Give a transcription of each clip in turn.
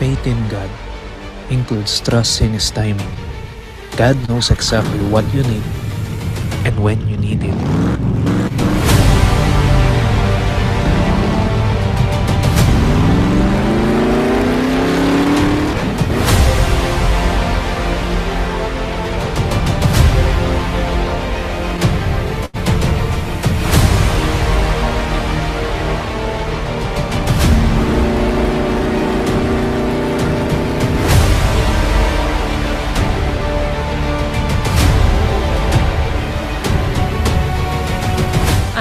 Faith in God includes trust in His timing. God knows exactly what you need and when you need it.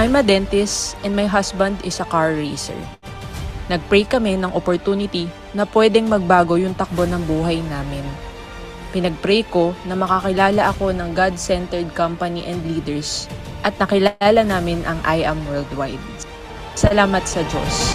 I'm a dentist and my husband is a car racer. Nag-pray kami ng opportunity na pwedeng magbago yung takbo ng buhay namin. Pinag-pray ko na makakilala ako ng God-centered company and leaders at nakilala namin ang I Am Worldwide. Salamat sa Diyos.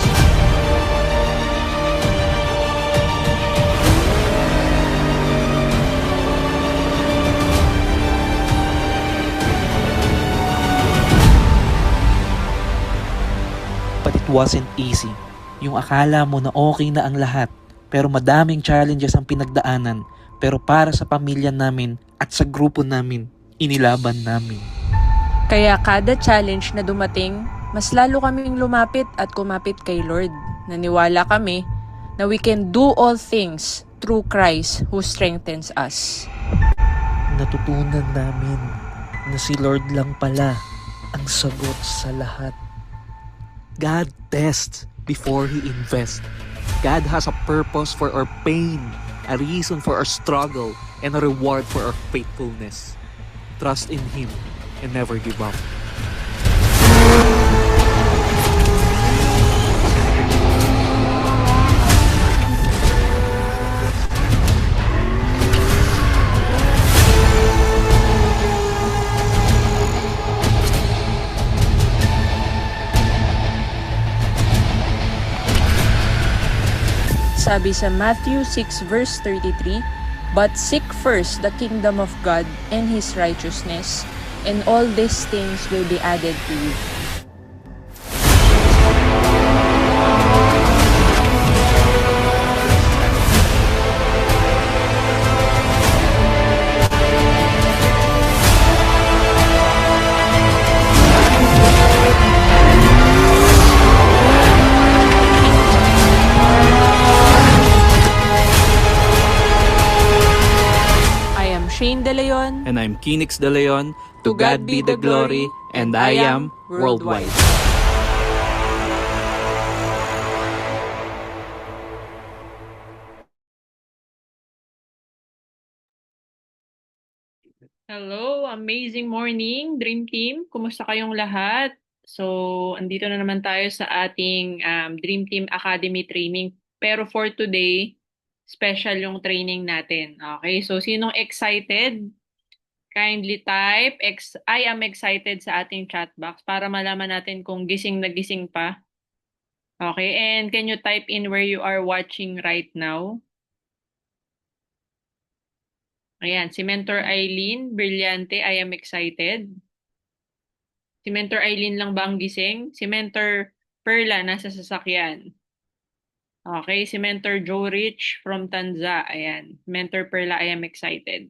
But it wasn't easy. Yung akala mo na okay na ang lahat, pero madaming challenges ang pinagdaanan. Pero para sa pamilya namin at sa grupo namin, inilaban namin. Kaya kada challenge na dumating, mas lalo kaming lumapit at kumapit kay Lord. Naniwala kami na we can do all things through Christ who strengthens us. Natutunan namin na si Lord lang pala ang sagot sa lahat. God tests before He invests. God has a purpose for our pain, a reason for our struggle, and a reward for our faithfulness. Trust in Him and never give up. Sabi sa Matthew 6 verse 33, "But seek first the kingdom of God and His righteousness, and all these things will be added to you." Shane De Leon. And I'm Kinix De Leon. To God be the glory, and I am worldwide. Hello, amazing morning, Dream Team. Kumusta kayong lahat? So, andito na naman tayo sa ating Dream Team Academy training. Pero for today, special yung training natin. Okay, so sinong excited? Kindly type, I am excited sa ating chat box para malaman natin kung gising na gising pa. Okay, and can you type in where you are watching right now? Ayan, si Mentor Eileen, Brillante, I am excited. Si Mentor Eileen lang ba ang gising? Si Mentor Perla, nasa sasakyan. Okay, si Mentor Joe Rich from Tanza, ayan. Mentor Perla, I am excited.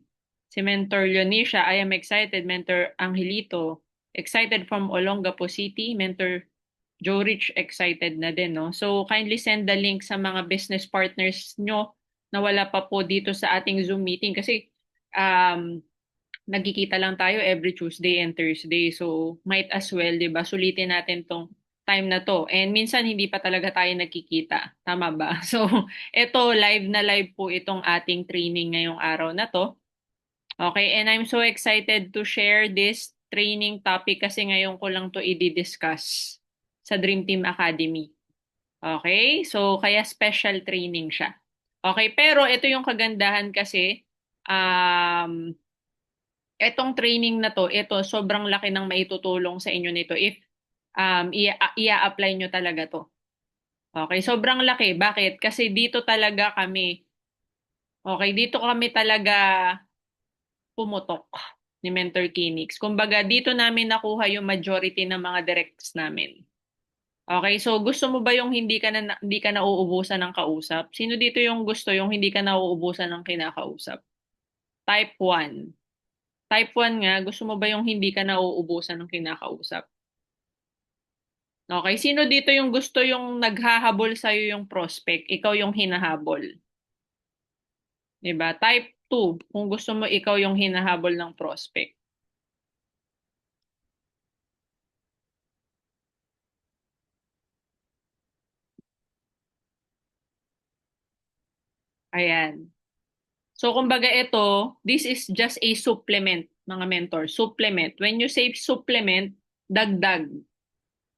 Si Mentor Leonisha, I am excited. Mentor Angelito, excited from Olongapo City. Mentor Joe Rich, excited na din, no? So, kindly send the link sa mga business partners nyo na wala pa po dito sa ating Zoom meeting kasi nagkikita lang tayo every Tuesday and Thursday. So, might as well, di ba, sulitin natin tong time na to. And minsan, hindi pa talaga tayo nagkikita. Tama ba? So, ito, live na live po itong ating training ngayong araw na to. Okay, and I'm so excited to share this training topic kasi ngayon ko lang to i-discuss sa Dream Team Academy. Okay, so kaya special training siya. Okay, pero ito yung kagandahan kasi, itong training na to, ito sobrang laki ng maitutulong sa inyo nito if i-apply nyo talaga to. Okay, sobrang laki. Bakit? Kasi dito talaga kami, okay, dito kami talaga pumutok ni Mentor Kinix. Kumbaga, dito namin nakuha yung majority ng mga directs namin. Okay, so gusto mo ba yung hindi ka nauubusan ng kausap? Sino dito yung gusto yung hindi ka nauubusan ng kinakausap? Type 1. Type 1 nga, gusto mo ba yung hindi ka nauubusan ng kinakausap? Okay, sino dito yung gusto yung naghahabol sa'yo yung prospect, ikaw yung hinahabol? 'Di ba? Type 2, kung gusto mo ikaw yung hinahabol ng prospect. Ayan. So, kumbaga ito, this is just a supplement, mga mentor. Supplement. When you say supplement, dagdag.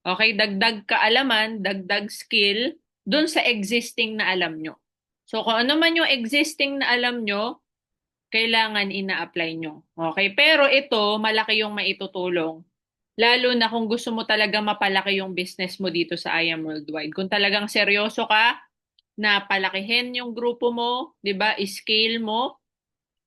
Okay? Dagdag kaalaman, dagdag skill, dun sa existing na alam nyo. So, kung ano man yung existing na alam nyo, kailangan ina-apply nyo. Okay? Pero ito, malaki yung maitutulong. Lalo na kung gusto mo talaga mapalaki yung business mo dito sa I Am Worldwide. Kung talagang seryoso ka, na palakihin yung grupo mo, 'di ba? I-scale mo.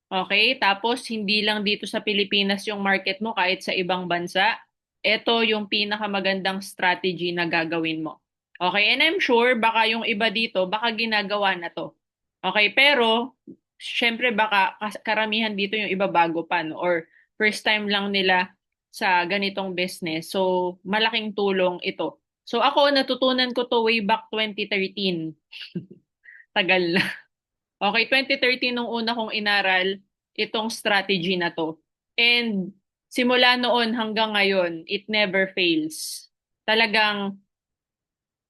Okay? Tapos hindi lang dito sa Pilipinas yung market mo kahit sa ibang bansa. Ito yung pinakamagandang strategy na gagawin mo. Okay? And I'm sure baka yung iba dito baka ginagawa na 'to. Okay? Pero syempre baka karamihan dito yung iba bago pa no or first time lang nila sa ganitong business. So malaking tulong ito. So ako natutunan ko to way back 2013. Tagal na. Okay, 2013 nung una kong inaral itong strategy na to. And simula noon hanggang ngayon, it never fails. Talagang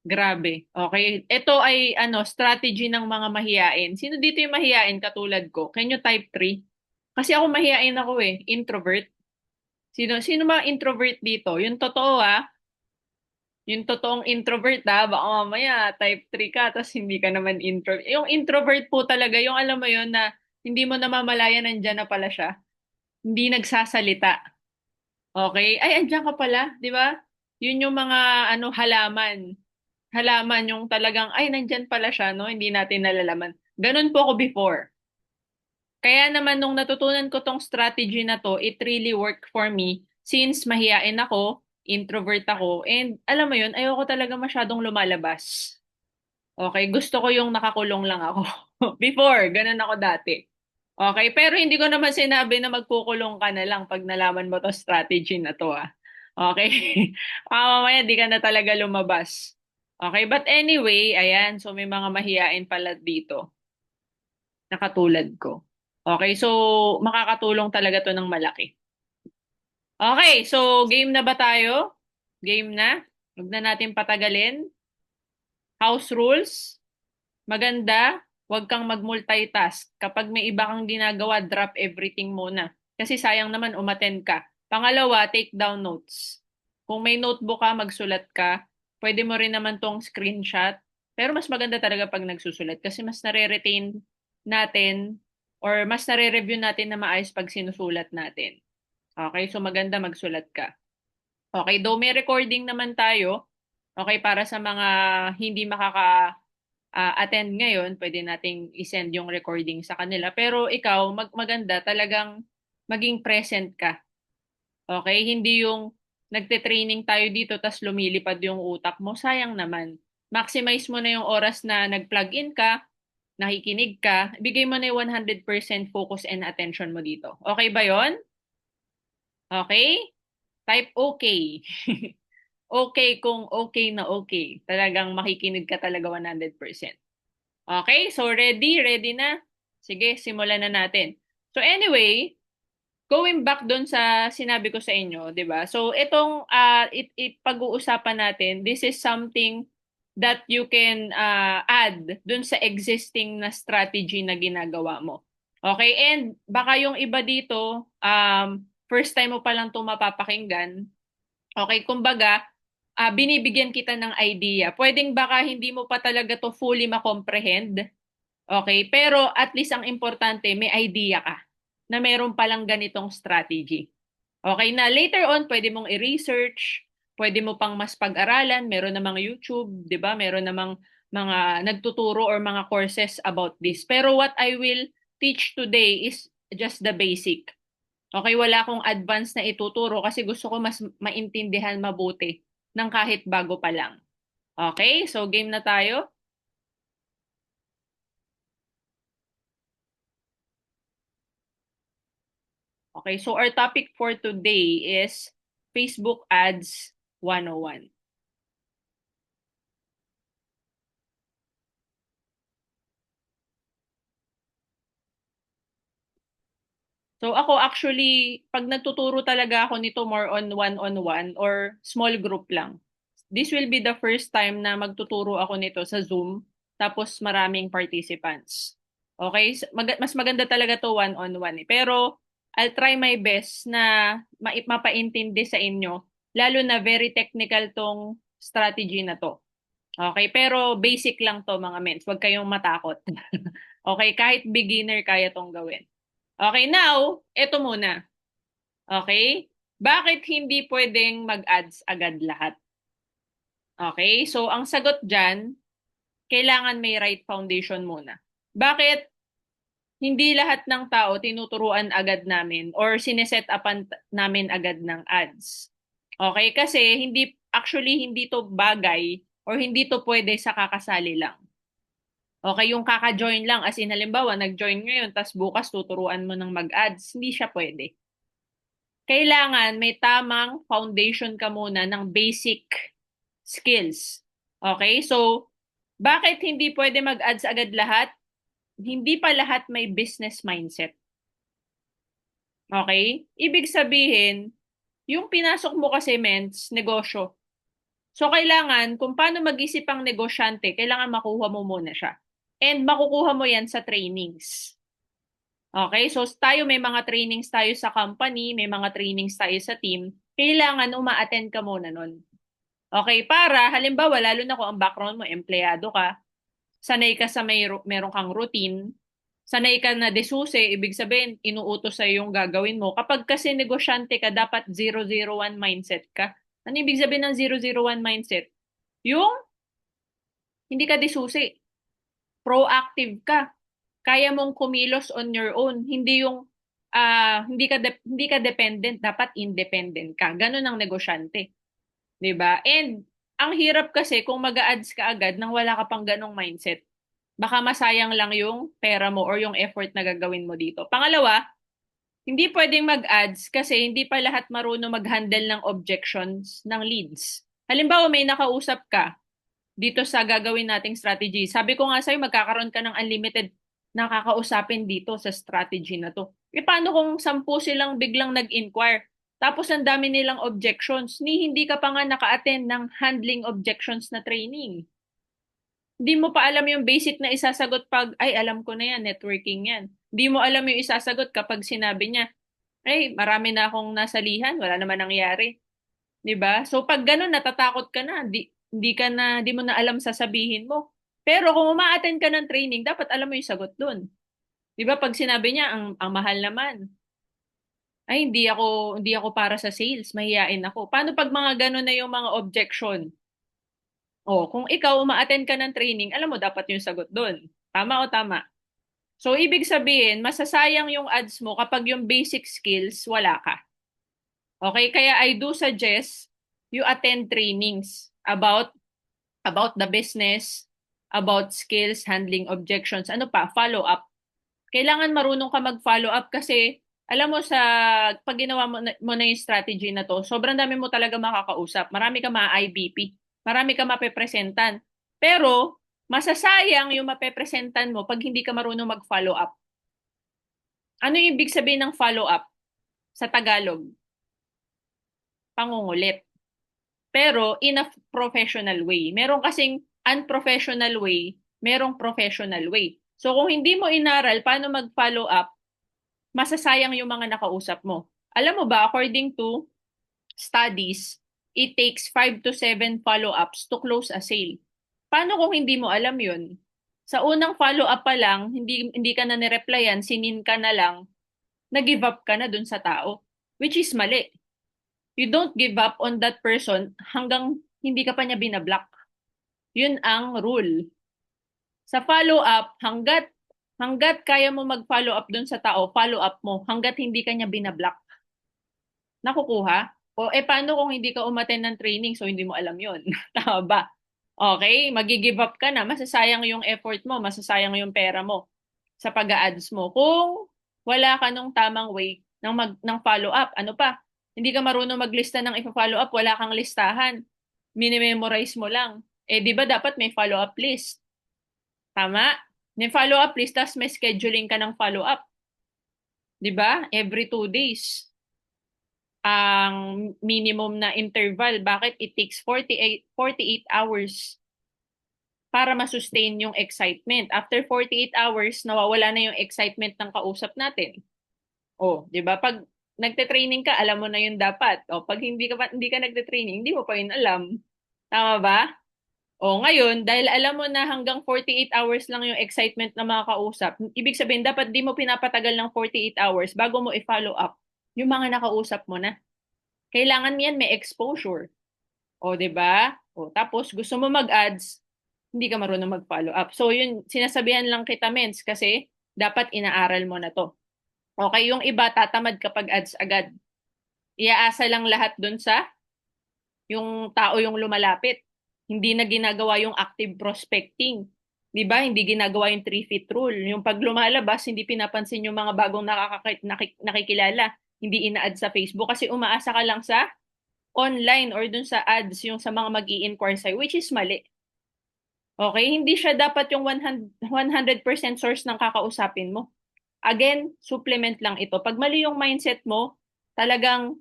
grabe. Okay? Ito ay strategy ng mga mahiyain. Sino dito yung mahiyain katulad ko? Can you type 3? Kasi ako mahiyain ako introvert. Sino ba introvert dito? Yung totoo yung totoong introvert baka mamaya type 3 ka tapos hindi ka naman introvert. Yung introvert po talaga, yung alam mo yun na hindi mo namamalayan nandyan na pala siya. Hindi nagsasalita. Okay? Ay, andyan ka pala, di ba? Yun yung mga halaman. Halaman yung talagang, ay, nandyan pala siya, no? Hindi natin nalalaman. Ganun po ako before. Kaya naman nung natutunan ko tong strategy na to, it really worked for me since mahiyain ako, introvert ako, and alam mo yun, ayoko talaga masyadong lumalabas. Okay, gusto ko yung nakakulong lang ako. Before, ganun ako dati. Okay, pero hindi ko naman sinabi na magkukulong ka na lang pag nalaman mo to strategy na to Okay? Mamaya di ka na talaga lumabas. Okay, but anyway, ayan, so may mga mahiyain pala dito na katulad ko. Okay, so makakatulong talaga to ng malaki. Okay, so game na ba tayo? Game na? Huwag na natin patagalin. House rules. Maganda, huwag kang mag-multitask. Kapag may iba kang ginagawa, drop everything muna. Kasi sayang naman umattend ka. Pangalawa, take down notes. Kung may notebook ka, magsulat ka. Pwede mo rin naman tong screenshot. Pero mas maganda talaga pag nagsusulat kasi mas nare-retain natin or mas nare-review natin na maayos pag sinusulat natin. Okay, so maganda magsulat ka. Okay, though may recording naman tayo, okay, para sa mga hindi attend ngayon, pwede nating isend yung recording sa kanila. Pero ikaw, maganda talagang maging present ka. Okay? Hindi yung nagte-training tayo dito tas lumilipad yung utak mo. Sayang naman. Maximize mo na yung oras na nag-plug in ka, nakikinig ka, ibigay mo na yung 100% focus and attention mo dito. Okay ba yon? Okay? Type okay. Okay kung okay na okay. Talagang makikinig ka talaga 100%. Okay, so ready? Ready na? Sige, simulan na natin. So anyway, going back doon sa sinabi ko sa inyo, 'di ba? So itong pag-uusapan natin, this is something that you can add doon sa existing na strategy na ginagawa mo. Okay, and baka yung iba dito, first time mo pa lang 'to mapapakinggan. Okay, kumbaga, binibigyan kita ng idea. Pwedeng baka hindi mo pa talaga to fully ma-comprehend. Okay, pero at least ang importante, may idea ka na meron palang ganitong strategy. Okay, na later on, pwede mong i-research, pwede mo pang mas pag-aralan, meron namang YouTube, di ba? Meron namang mga nagtuturo or mga courses about this. Pero what I will teach today is just the basic. Okay, wala akong advance na ituturo kasi gusto ko mas maintindihan mabuti ng kahit bago pa lang. Okay, so game na tayo. Okay, so our topic for today is Facebook Ads 101. So ako actually, pag nagtuturo talaga ako nito more on one-on-one or small group lang. This will be the first time na magtuturo ako nito sa Zoom, tapos maraming participants. Okay? Mas maganda talaga to one-on-one eh. Pero I'll try my best na mapaintindi sa inyo, lalo na very technical tong strategy na to. Okay? Pero basic lang to mga mens. Huwag kayong matakot. Okay? Kahit beginner kaya tong gawin. Okay, now, eto muna. Okay? Bakit hindi pwedeng mag-ads agad lahat? Okay? So, ang sagot dyan, kailangan may right foundation muna. Bakit hindi lahat ng tao tinuturuan agad namin or sineset upan namin agad ng ads? Okay? Kasi hindi to bagay or hindi to pwede sa kakasali lang. Okay, yung kaka-join lang, as in halimbawa, nag-join ngayon, tas bukas tuturuan mo ng mag-ads, hindi siya pwede. Kailangan may tamang foundation ka muna ng basic skills. Okay? So, bakit hindi pwede mag-ads agad lahat? Hindi pa lahat may business mindset. Okay? Ibig sabihin, yung pinasok mo kasi mens, negosyo. So, kailangan, kung paano mag-isip ang negosyante, kailangan makuha mo muna siya. And makukuha mo yan sa trainings. Okay, so tayo may mga trainings tayo sa company, may mga trainings tayo sa team, kailangan uma-attend ka muna nun. Okay, para halimbawa, lalo na kung ang background mo, empleyado ka, sanay ka sa meron kang routine, sanay ka na desuse, ibig sabihin, inuutos sa yung gagawin mo. Kapag kasi negosyante ka, dapat 001 mindset ka. Ano ibig sabihin ng 001 mindset? Yung hindi ka desuse, proactive ka, kaya mong kumilos on your own. Hindi yung hindi ka dependent, dapat independent ka. Ganun ang negosyante, 'di ba? And ang hirap kasi kung mag-a-ads ka agad nang wala ka pang ganong mindset. Baka masayang lang yung pera mo or yung effort na gagawin mo dito. Pangalawa, hindi pwedeng mag-ads kasi hindi pa lahat marunong mag-handle ng objections ng leads. Halimbawa, may nakausap ka dito sa gagawin nating strategy. Sabi ko nga sa'yo, magkakaroon ka ng unlimited nakakausapin dito sa strategy na to. E paano kung 10 silang biglang nag-inquire? Tapos ang dami nilang objections, hindi ka pa nga naka-attend ng handling objections na training. Hindi mo pa alam yung basic na isasagot pag, ay alam ko na yan, networking yan. Hindi mo alam yung isasagot kapag sinabi niya, ay marami na akong nasalihan, wala naman nangyari. 'Di ba? So pag ganun natatakot ka na, di mo na alam sasabihin mo. Pero kung uma-attend ka ng training, dapat alam mo yung sagot doon. 'Di ba? Pag sinabi niya ang mahal naman, ay hindi ako para sa sales, mahiyain ako. Paano pag mga ganun na yung mga objection? Oh, kung ikaw uma-attend ka ng training, alam mo dapat yung sagot doon. Tama o tama? So ibig sabihin, masasayang yung ads mo kapag yung basic skills wala ka. Okay, kaya I do suggest you attend trainings about the business, about skills, handling objections, ano pa, follow up. Kailangan marunong ka mag-follow up kasi alam mo sa pag ginawa mo na yung strategy na to, sobrang dami mo talaga makakausap. Marami ka ma-IBP, marami ka mapepresentan. Pero masasayang yung mapepresentan mo pag hindi ka marunong mag-follow up. Ano yung ibig sabihin ng follow up sa Tagalog? Pangungulit. Pero in a professional way. Meron kasing unprofessional way, merong professional way. So kung hindi mo inaral paano mag-follow up, masasayang yung mga nakausap mo. Alam mo ba, according to studies, it takes 5 to 7 follow-ups to close a sale. Paano kung hindi mo alam yun? Sa unang follow-up pa lang, hindi ka na nireplyan, sinin ka na lang, nag-give up ka na dun sa tao. Which is mali. You don't give up on that person hanggang hindi ka pa niya binablock. Yun ang rule. Sa follow-up, hanggat kaya mo mag-follow up dun sa tao, follow up mo hanggat hindi ka niya binablock. Nakukuha? O paano kung hindi ka umaten ng training so hindi mo alam yun? Tama ba? Okay? Magi-give up ka na, masasayang yung effort mo, masasayang yung pera mo sa pag-a-ads mo. Kung wala ka nung tamang way ng follow-up, ano pa? Hindi ka marunong maglista ng ipa-follow up, wala kang listahan. Minimemorize mo lang. Eh, di ba dapat may follow-up list? Tama? May follow-up list, tapos may scheduling ka ng follow-up. Di ba? Every 2 days ang minimum na interval. Bakit? It takes 48 hours para ma-sustain yung excitement. After 48 hours, nawawala na yung excitement ng kausap natin. Oh, 'di ba? Pag nagte-training ka, alam mo na yun dapat. O pag hindi ka nagte-training, hindi mo pa yun alam. Tama ba? O ngayon, dahil alam mo na hanggang 48 hours lang yung excitement ng mga kausap, ibig sabihin dapat di mo pinapatagal ng 48 hours bago mo i-follow up yung mga nakausap mo na. Kailangan yan may exposure. O, 'di ba? O, tapos gusto mo mag-ads, hindi ka marunong mag-follow up. So, yun, sinasabihan lang kita, mens, kasi dapat inaaral mo na to. Okay, yung iba, tatamad kapag ads agad. Iaasa lang lahat dun sa yung tao yung lumalapit. Hindi na ginagawa yung active prospecting. 'Di ba? Hindi ginagawa yung 3-feet rule. Yung pag lumalabas, hindi pinapansin yung mga bagong nakikilala. Hindi ina-add sa Facebook kasi umaasa ka lang sa online or dun sa ads yung sa mga mag-i-inquire sa'yo, which is mali. Okay? Hindi siya dapat yung 100% source ng kakausapin mo. Again, supplement lang ito. Pag mali yung mindset mo, talagang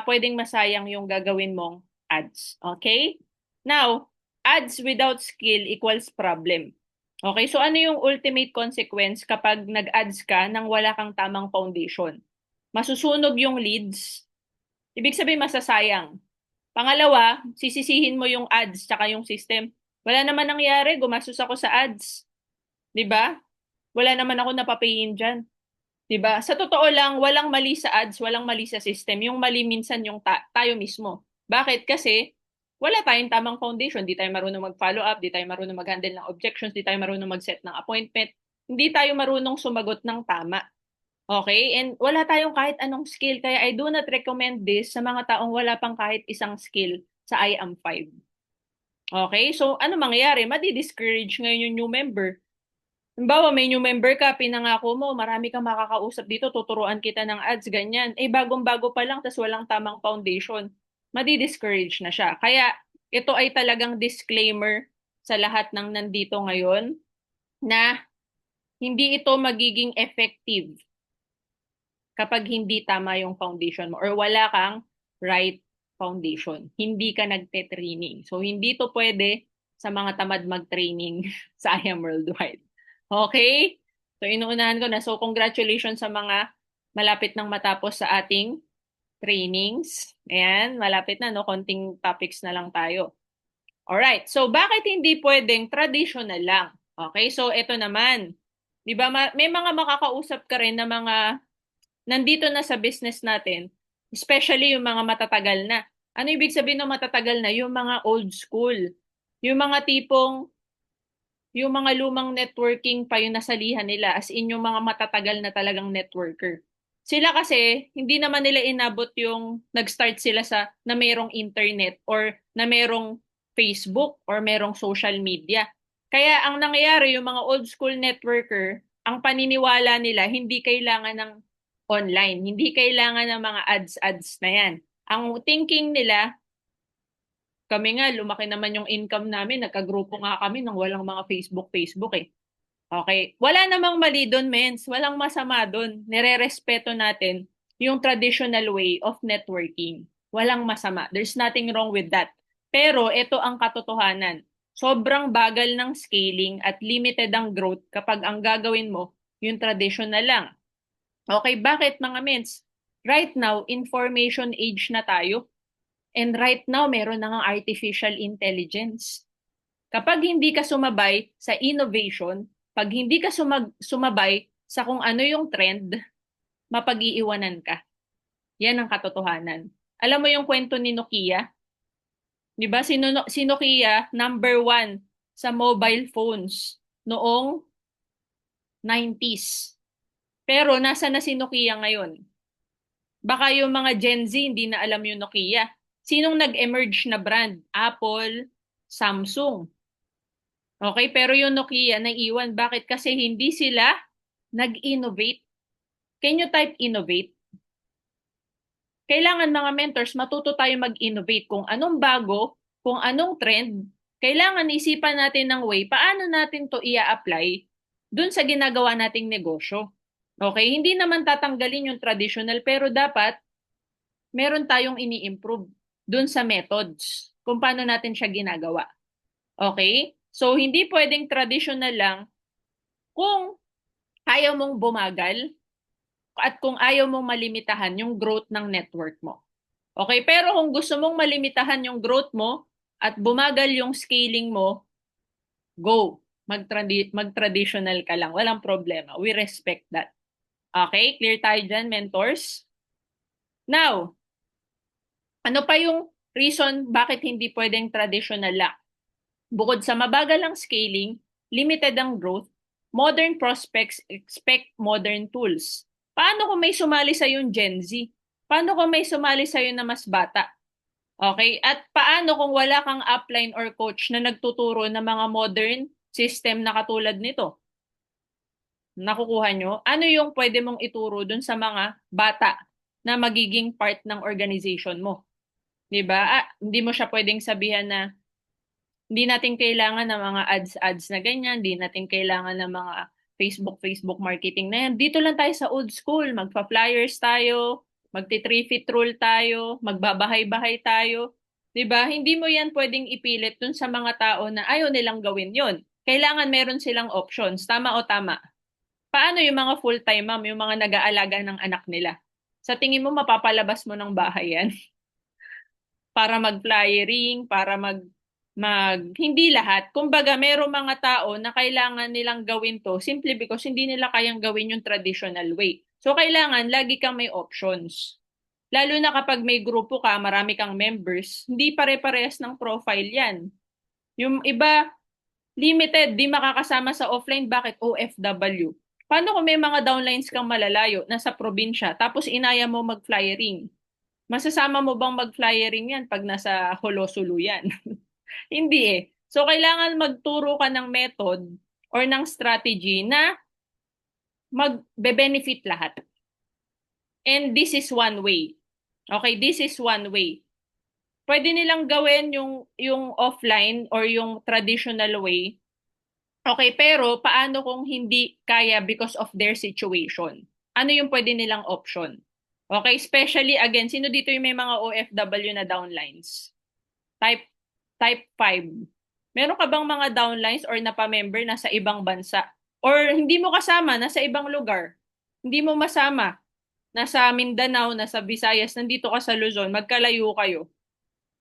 pwedeng masayang yung gagawin mong ads. Okay? Now, ads without skill equals problem. Okay? So ano yung ultimate consequence kapag nag-ads ka nang wala kang tamang foundation? Masusunog yung leads. Ibig sabihin masasayang. Pangalawa, sisisihin mo yung ads tsaka yung system. Wala naman nangyari, gumastos ako sa ads. 'Di ba? Wala naman ako napapayin dyan. 'Di ba? Sa totoo lang, walang mali sa ads, walang mali sa system. Yung mali minsan yung tayo mismo. Bakit? Kasi wala tayong tamang foundation. Di tayo marunong mag-follow up, di tayo marunong mag-handle ng objections, di tayo marunong mag-set ng appointment, hindi tayo marunong sumagot ng tama. Okay? And wala tayong kahit anong skill. Kaya I do not recommend this sa mga taong wala pang kahit isang skill sa IAM5. Okay? So, ano mangyayari? Madi-discourage ngayon yung new member. Halimbawa, may new member ka, pinangako mo, marami kang makakausap dito, tuturuan kita ng ads, ganyan. Eh, bagong-bago pa lang, tas walang tamang foundation. Madi-discourage na siya. Kaya, ito ay talagang disclaimer sa lahat ng nandito ngayon na hindi ito magiging effective kapag hindi tama yung foundation mo or wala kang right foundation. Hindi ka nagte-training. So, hindi to pwede sa mga tamad mag-training sa IAM Worldwide. Okay? So, inuunahan ko na. So, congratulations sa mga malapit nang matapos sa ating trainings. Ayan, malapit na, no? Konting topics na lang tayo. Alright, so bakit hindi pwedeng traditional lang? Okay, so ito naman. Di ba, may mga makakausap ka rin na mga nandito na sa business natin, especially yung mga matatagal na. Ano ibig sabihin ng matatagal na? Yung mga old school. Yung mga tipong, yung mga lumang networking pa yung nasalihan nila, as in yung mga matatagal na talagang networker. Sila kasi, hindi naman nila inabot yung nag-start sila sa na merong internet or na merong Facebook or merong social media. Kaya ang nangyayari, yung mga old school networker, ang paniniwala nila, hindi kailangan ng online. Hindi kailangan ng mga ads-ads na yan. Ang thinking nila, kami nga, lumaki naman yung income namin, nagkagrupo nga kami nang walang mga Facebook eh. Okay. Wala namang mali doon, mens. Walang masama doon. Nire-respeto natin yung traditional way of networking. Walang masama. There's nothing wrong with that. Pero ito ang katotohanan. Sobrang bagal ng scaling at limited ang growth kapag ang gagawin mo yung traditional lang. Okay, bakit mga mens? Right now, information age na tayo. And right now, meron na nga artificial intelligence. Kapag hindi ka sumabay sa innovation, pag hindi ka sumabay sa kung ano yung trend, mapag-iiwanan ka. Yan ang katotohanan. Alam mo yung kwento ni Nokia? Di ba? Si Nokia, number one sa mobile phones noong 90s. Pero nasa na si Nokia ngayon? Baka yung mga Gen Z hindi na alam yung Nokia. Sinong nag-emerge na brand? Apple, Samsung. Okay, pero yung Nokia naiwan. Bakit? Kasi hindi sila nag-innovate. Can you type innovate? Kailangan mga mentors, matuto tayo mag-innovate kung anong bago, kung anong trend. Kailangan isipan natin ng way, paano natin to ia-apply dun sa ginagawa nating negosyo. Okay, hindi naman tatanggalin yung traditional, pero dapat meron tayong ini-improve dun sa methods, kung paano natin siya ginagawa. Okay? So, hindi pwedeng traditional lang kung ayaw mong bumagal at kung ayaw mong malimitahan yung growth ng network mo. Okay, pero kung gusto mong malimitahan yung growth mo at bumagal yung scaling mo, go. Mag-traditional ka lang. Walang problema. We respect that. Okay, clear tayo dyan, mentors? Now, ano pa yung reason bakit hindi pwedeng traditional lang? Bukod sa mabagal ang scaling, limited ang growth, modern prospects expect modern tools. Paano kung may sumali sa yung Gen Z? Paano kung may sumali sa na mas bata? Okay? At paano kung wala kang upline or coach na nagtuturo ng mga modern system na katulad nito? Nakukuha nyo? Ano yung pwede mong ituro dun sa mga bata na magiging part ng organization mo? 'Di ba? Hindi mo siya pwedeng sabihan na hindi natin kailangan ng mga ads na ganyan, hindi natin kailangan ng mga Facebook marketing na yan. Dito lang tayo sa old school, magpa-flyers tayo, magti-3-feet rule tayo, magbabahay-bahay tayo. 'Di ba? Hindi mo yan pwedeng ipilit dun sa mga tao na ayaw nilang gawin yon. Kailangan meron silang options, tama o tama. Paano yung mga full-time mom, yung mga nag-aalaga ng anak nila? Sa tingin mo, mapapalabas mo ng bahay yan? Para mag-flyering, para hindi lahat. Kumbaga, merong mga tao na kailangan nilang gawin to simply because hindi nila kayang gawin yung traditional way. So, kailangan lagi kang may options. Lalo na kapag may grupo ka, marami kang members, hindi pare-parehas ng profile yan. Yung iba, limited, di makakasama sa offline, bakit OFW? Paano kung may mga downlines kang malalayo, nasa probinsya, tapos inaya mo mag-flyering? Masasama mo bang mag-flyering yan pag nasa Holosulu yan? Hindi eh. So, kailangan magturo ka ng method or ng strategy na magbe-benefit lahat. And this is one way. Okay, this is one way. Pwede nilang gawin yung offline or yung traditional way. Okay, pero paano kung hindi kaya because of their situation? Ano yung pwede nilang option? Okay, especially again, sino dito yung may mga OFW na downlines? Type type 5. Meron ka bang mga downlines or napamember na sa ibang bansa? Or hindi mo kasama, nasa ibang lugar? Hindi mo masama, nasa Mindanao, nasa Visayas, nandito ka sa Luzon, magkalayo kayo.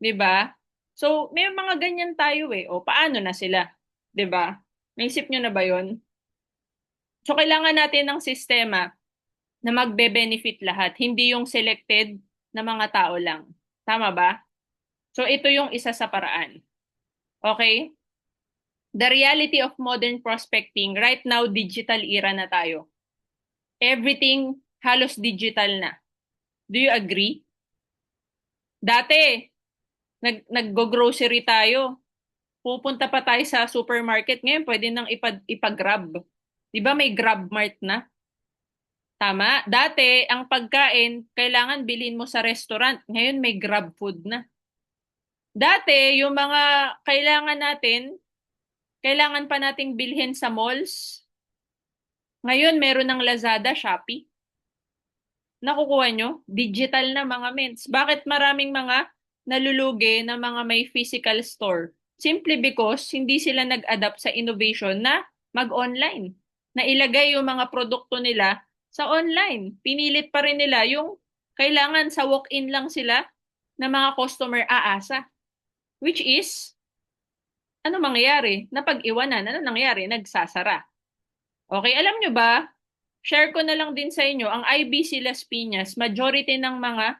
'Di ba? So, may mga ganyan tayo eh. O, paano na sila? 'Di ba? Naisip nyo na ba yon? So, kailangan natin ng sistema na magbe-benefit lahat, hindi yung selected na mga tao lang. Tama ba? So, ito yung isa sa paraan. Okay? The reality of modern prospecting, right now, digital era na tayo. Everything halos digital na. Do you agree? Dati, nag-go-grocery tayo. Pupunta pa tayo sa supermarket. Ngayon, pwede nang ipag-grab. Di ba may Grab Mart na? Tama. Dati, ang pagkain, kailangan bilhin mo sa restaurant. Ngayon, may Grab Food na. Dati, yung mga kailangan natin, kailangan pa nating bilhin sa malls. Ngayon, meron ng Lazada, Shopee. Nakukuha nyo? Digital na mga ments. Bakit maraming mga nalulugi na mga may physical store? Simply because hindi sila nag-adapt sa innovation na mag-online. Na ilagay yung mga produkto nila sa online. Pinilit pa rin nila yung kailangan sa walk-in lang sila na mga customer aasa. Which is, ano mangyayari? Napag-iwanan. Ano nangyari? Nagsasara. Okay, alam nyo ba, share ko na lang din sa inyo, ang IBC Las Piñas, majority ng mga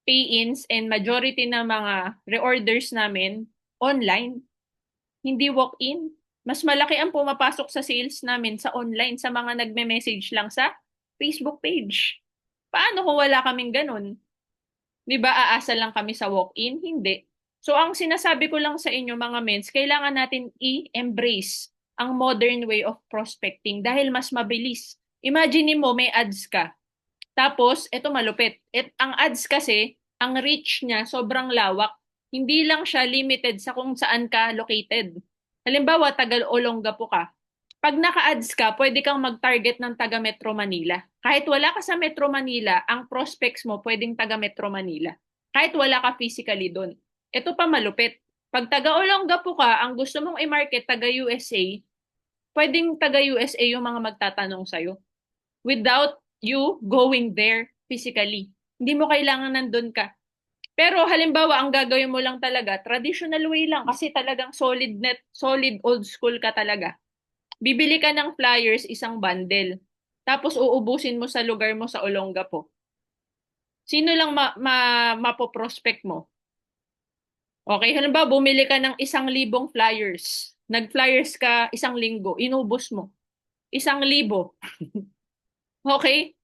pay-ins and majority ng mga reorders namin online. Hindi walk-in. Mas malaki ang pumapasok sa sales namin sa online sa mga nagme-message lang sa Facebook page. Paano kung wala kaming ganun? 'Di ba aasa lang kami sa walk-in? Hindi. So ang sinasabi ko lang sa inyo mga mens, kailangan natin i-embrace ang modern way of prospecting dahil mas mabilis. Imagine mo may ads ka. Tapos, ito malupit. Ang ads kasi, ang reach niya sobrang lawak. Hindi lang siya limited sa kung saan ka located. Halimbawa, taga Olongapo ka. Pag naka-ads ka, pwede kang mag-target ng taga Metro Manila. Kahit wala ka sa Metro Manila, ang prospects mo pwedeng taga Metro Manila. Kahit wala ka physically doon. Ito pa malupit. Pag taga Olongapo ka, ang gusto mong i-market taga USA, pwedeng taga USA yung mga magtatanong sa'yo without you going there physically. Hindi mo kailangan nandun ka. Pero halimbawa, ang gagawin mo lang talaga, traditional way lang kasi talagang solid old school ka talaga. Bibili ka ng flyers, isang bundle. Tapos uubusin mo sa lugar mo sa Olongapo. Sino lang mapoprospect mo? Okay, halimbawa, bumili ka ng 1,000 flyers. Nag-flyers ka 1 linggo, inubos mo. 1,000. Okay?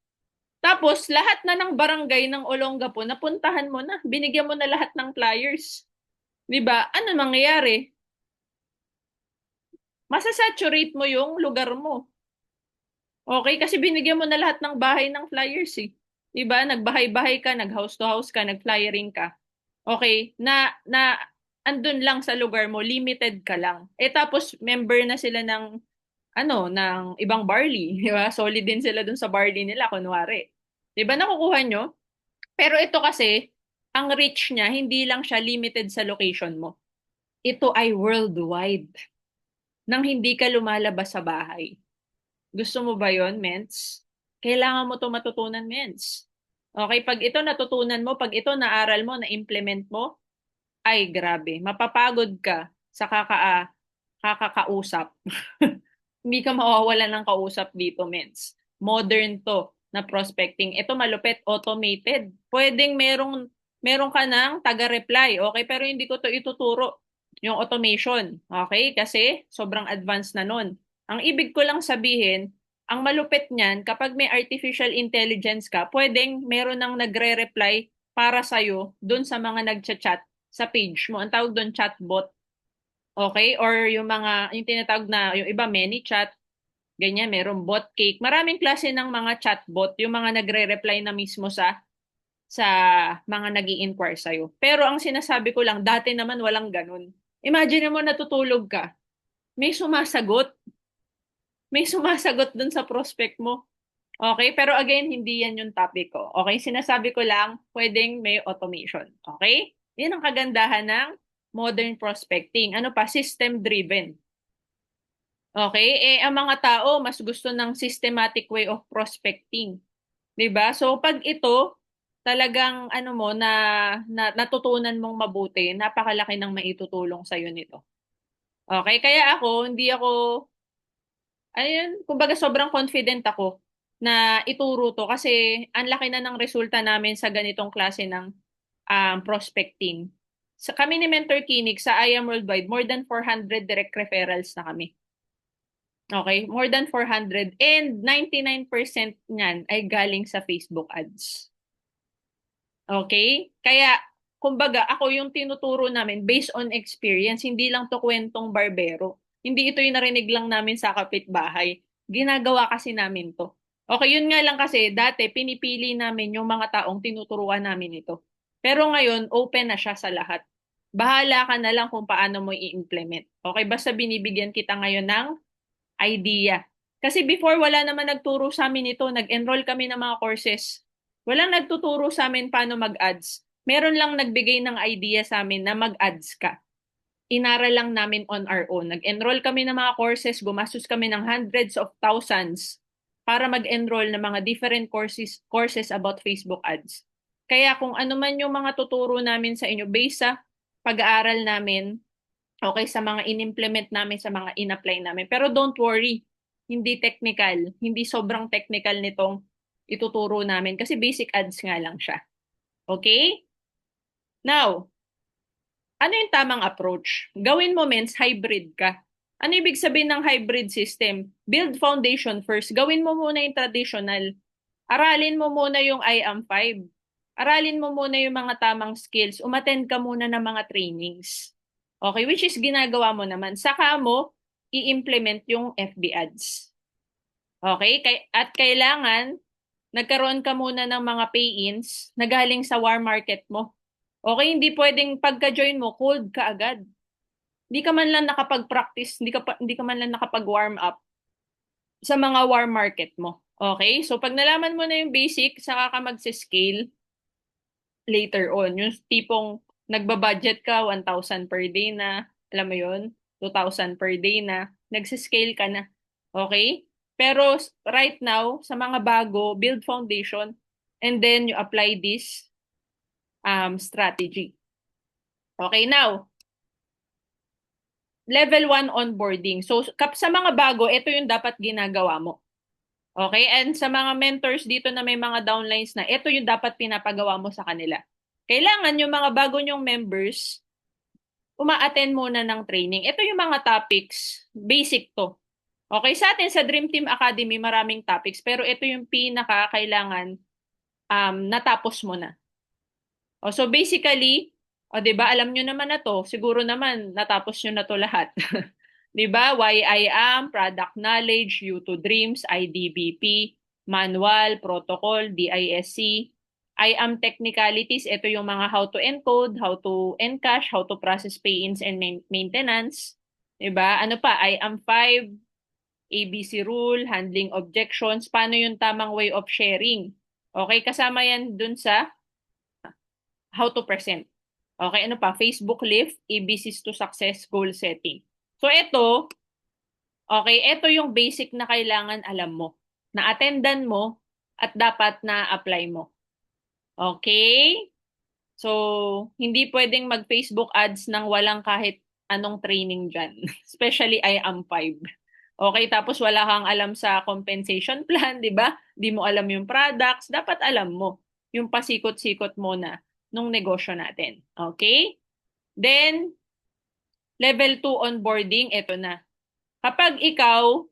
Tapos, lahat na ng barangay ng Olongapo, napuntahan mo na. Binigyan mo na lahat ng flyers. 'Di ba? Ano mangyayari? Masasaturate mo yung lugar mo. Okay? Kasi binigyan mo na lahat ng bahay ng flyers eh. 'Di ba? Nagbahay-bahay ka, nag-house to house ka, nag-flyering ka. Okay? Na andun lang sa lugar mo, limited ka lang. Tapos member na sila ng ng ibang barley, 'di ba? Solid din sila dun sa barley nila kunwari. 'Di ba nakukuha nyo? Pero ito kasi, ang reach niya, hindi lang siya limited sa location mo. Ito ay worldwide. Nang hindi ka lumalabas sa bahay. Gusto mo ba yon, Mens? Kailangan mo to matutunan, Mens. Okay, pag ito natutunan mo, pag ito naaral mo, na-implement mo, ay grabe, mapapagod ka sa kakakausap. Hindi ka mawawalan ng kausap dito, Mens. Modern to na prospecting. Ito malupit, automated. Pwedeng meron ka ng taga-reply, okay? Pero hindi ko to ituturo yung automation, okay? Kasi sobrang advanced na nun. Ang ibig ko lang sabihin, ang malupit niyan, kapag may artificial intelligence ka, pwedeng meron ng nagre-reply para sa'yo dun sa mga nagchat-chat sa page mo. Ang tawag doon chatbot. Okay? Or yung tinatawag na, yung iba, ManyChat, ganyan, meron bot cake. Maraming klase ng mga chatbot, yung mga nagre-reply na mismo sa mga nag-i-inquire sa'yo. Pero ang sinasabi ko lang, dati naman walang ganun. Imagine mo natutulog ka, may sumasagot. May sumasagot dun sa prospect mo. Okay? Pero again, hindi yan yung topic ko. Okay? Sinasabi ko lang, pwedeng may automation. Okay? Yan ang kagandahan ng modern prospecting. Ano pa? System-driven. Okay? Ang mga tao, mas gusto ng systematic way of prospecting. 'Di ba? So, pag ito, talagang natutunan mong mabuti, napakalaki ng maitutulong sa'yo nito. Okay? Kaya hindi ako, ayun, kumbaga sobrang confident ako na ituro to kasi ang laki na ng resulta namin sa ganitong klase ng prospecting. Sa kami ni Mentor Kinig sa I Am Worldwide, more than 400 direct referrals na kami. Okay, more than 400 and 99% niyan ay galing sa Facebook ads. Okay? Kaya kumbaga ako yung tinuturo namin based on experience, hindi lang to kwentong barbero. Hindi ito yung narinig lang namin sa kapitbahay. Ginagawa kasi namin to. Okay, yun nga lang kasi dati pinipili namin yung mga taong tinuturuan namin ito. Pero ngayon, open na siya sa lahat. Bahala ka na lang kung paano mo i-implement. Okay, basta binibigyan kita ngayon ng idea. Kasi before, wala naman nagturo sa amin ito. Nag-enroll kami ng mga courses. Walang nagtuturo sa amin paano mag-ads. Meron lang nagbigay ng idea sa amin na mag-ads ka. Inaral lang namin on our own. Nag-enroll kami ng mga courses, gumastos kami ng hundreds of thousands para mag-enroll ng mga different courses about Facebook ads. Kaya kung ano man yung mga tuturo namin sa inyo based sa pag-aaral namin, okay, sa mga in-implement namin, sa mga in-apply namin. Pero don't worry, hindi technical, hindi sobrang technical nitong ituturo namin kasi basic ads nga lang siya. Okay? Now, ano yung tamang approach? Gawin mo, Mens, hybrid ka. Ano ibig sabihin ng hybrid system? Build foundation first. Gawin mo muna yung traditional. Aralin mo muna yung I am 5. aralin mo muna yung mga tamang skills, umattend ka muna ng mga trainings. Okay, which is ginagawa mo naman. Saka mo i-implement yung FB ads. Okay, at kailangan nagkaroon ka muna ng mga pay-ins na galing sa warm market mo. Okay, hindi pwedeng pagka-join mo, cold ka agad. Hindi ka man lang nakapag-practice, hindi ka man lang nakapag-warm up sa mga warm market mo. Okay? So, pag nalaman mo na yung basic, saka ka mag-scale later on. Yung tipong nagbabudget ka, 1,000 per day na, alam mo yun, 2,000 per day na, nagsiscale ka na. Okay? Pero right now, sa mga bago, build foundation, and then you apply this strategy. Okay, now, level 1 onboarding. So, sa mga bago, ito yung dapat ginagawa mo. Okay? And sa mga mentors dito na may mga downlines na, ito yung dapat pinapagawa mo sa kanila. Kailangan yung mga bago nyong members, uma-attend muna ng training. Ito yung mga topics, basic to. Okay, sa atin sa Dream Team Academy, maraming topics, pero ito yung pinaka kailangan natapos mo na. O, so basically, o 'di ba, alam nyo naman na to, siguro naman natapos nyo na to lahat. 'Di ba? Why I am, product knowledge, U2 Dreams, IDBP, manual, protocol, DISC. I am technicalities, ito yung mga how to encode, how to encash, how to process pay-ins and maintenance. 'Di ba? Ano pa? I am 5, ABC rule, handling objections, paano yung tamang way of sharing. Okay, kasama yan dun sa how to present. Okay, ano pa? Facebook lift, ABCs to success, goal setting. So ito, okay, ito yung basic na kailangan alam mo, na attendan mo at dapat na apply mo. Okay? So, hindi pwedeng mag-Facebook ads nang walang kahit anong training dyan. Especially I am 5. Okay, tapos wala kang alam sa compensation plan, di ba? Di mo alam yung products. Dapat alam mo yung pasikot-sikot mo na nung negosyo natin. Okay? Then, level 2 onboarding, ito na. Kapag ikaw,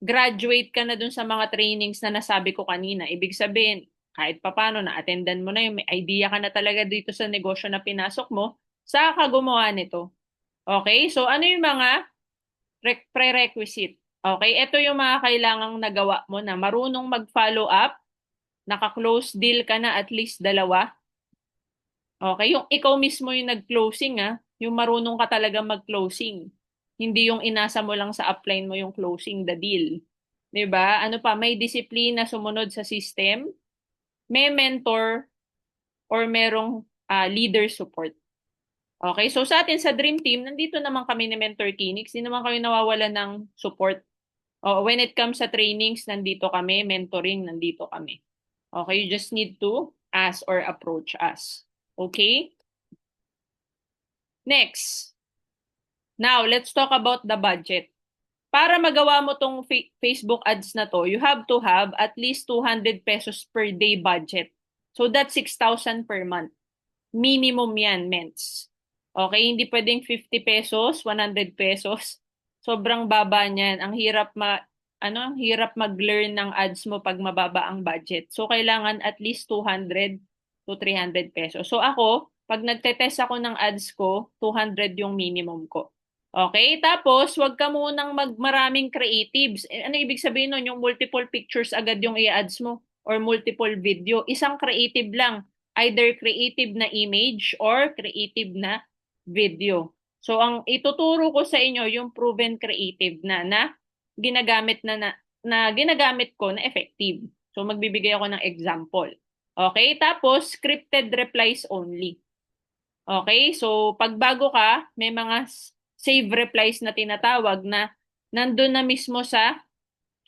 graduate ka na dun sa mga trainings na nasabi ko kanina, ibig sabihin, kahit papano na-attendan mo na yung may idea ka na talaga dito sa negosyo na pinasok mo, saka ka gumawa nito. Okay? So, ano yung mga prerequisite? Okay? Ito yung mga kailangang nagawa mo na marunong mag-follow up, naka-close deal ka na at least 2. Okay? Yung ikaw mismo yung nag-closing, yung marunong ka talaga mag-closing. Hindi yung inasa mo lang sa upline mo yung closing the deal. 'Di ba? Ano pa, may disiplina sumunod sa system, may mentor or merong leader support. Okay? So sa atin sa Dream Team, nandito naman kami ni Mentor Kinix, hindi naman kayo nawawalan ng support. When it comes sa trainings, nandito kami, mentoring, nandito kami. Okay? You just need to ask or approach us. Okay? Next. Now, let's talk about the budget. Para magawa mo tong Facebook ads na to, you have to have at least 200 pesos per day budget. So that's 6,000 per month. Minimum yan, ments. Okay, hindi pwedeng 50 pesos, 100 pesos. Sobrang baba niyan. Ang hirap mag-learn ng ads mo pag mababa ang budget. So kailangan at least 200 to 300 pesos. So ako, pag nagte-test ako ng ads ko, 200 yung minimum ko. Okay? Tapos, wag ka munang maraming creatives. Ano ibig sabihin nun? Yung multiple pictures agad yung i-ads mo or multiple video. Isang creative lang. Either creative na image or creative na video. So, ang ituturo ko sa inyo yung proven creative na ginagamit na ginagamit ko na effective. So, magbibigay ako ng example. Okay? Tapos, scripted replies only. Okay? So, pag bago ka, may mga save replies na tinatawag na nandun na mismo sa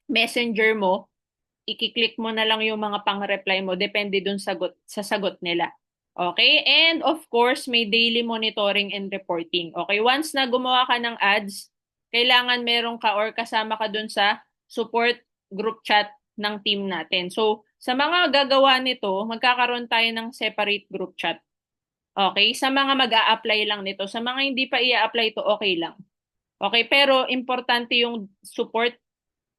messenger mo, i-click mo na lang yung mga pang-reply mo, depende dun sa sagot nila. Okay? And of course, may daily monitoring and reporting. Okay? Once na gumawa ka ng ads, kailangan meron ka or kasama ka dun sa support group chat ng team natin. So, sa mga gagawa nito, magkakaroon tayo ng separate group chat. Okay? Sa mga mag-a-apply lang nito. Sa mga hindi pa i-apply to, okay lang. Okay? Pero importante yung support,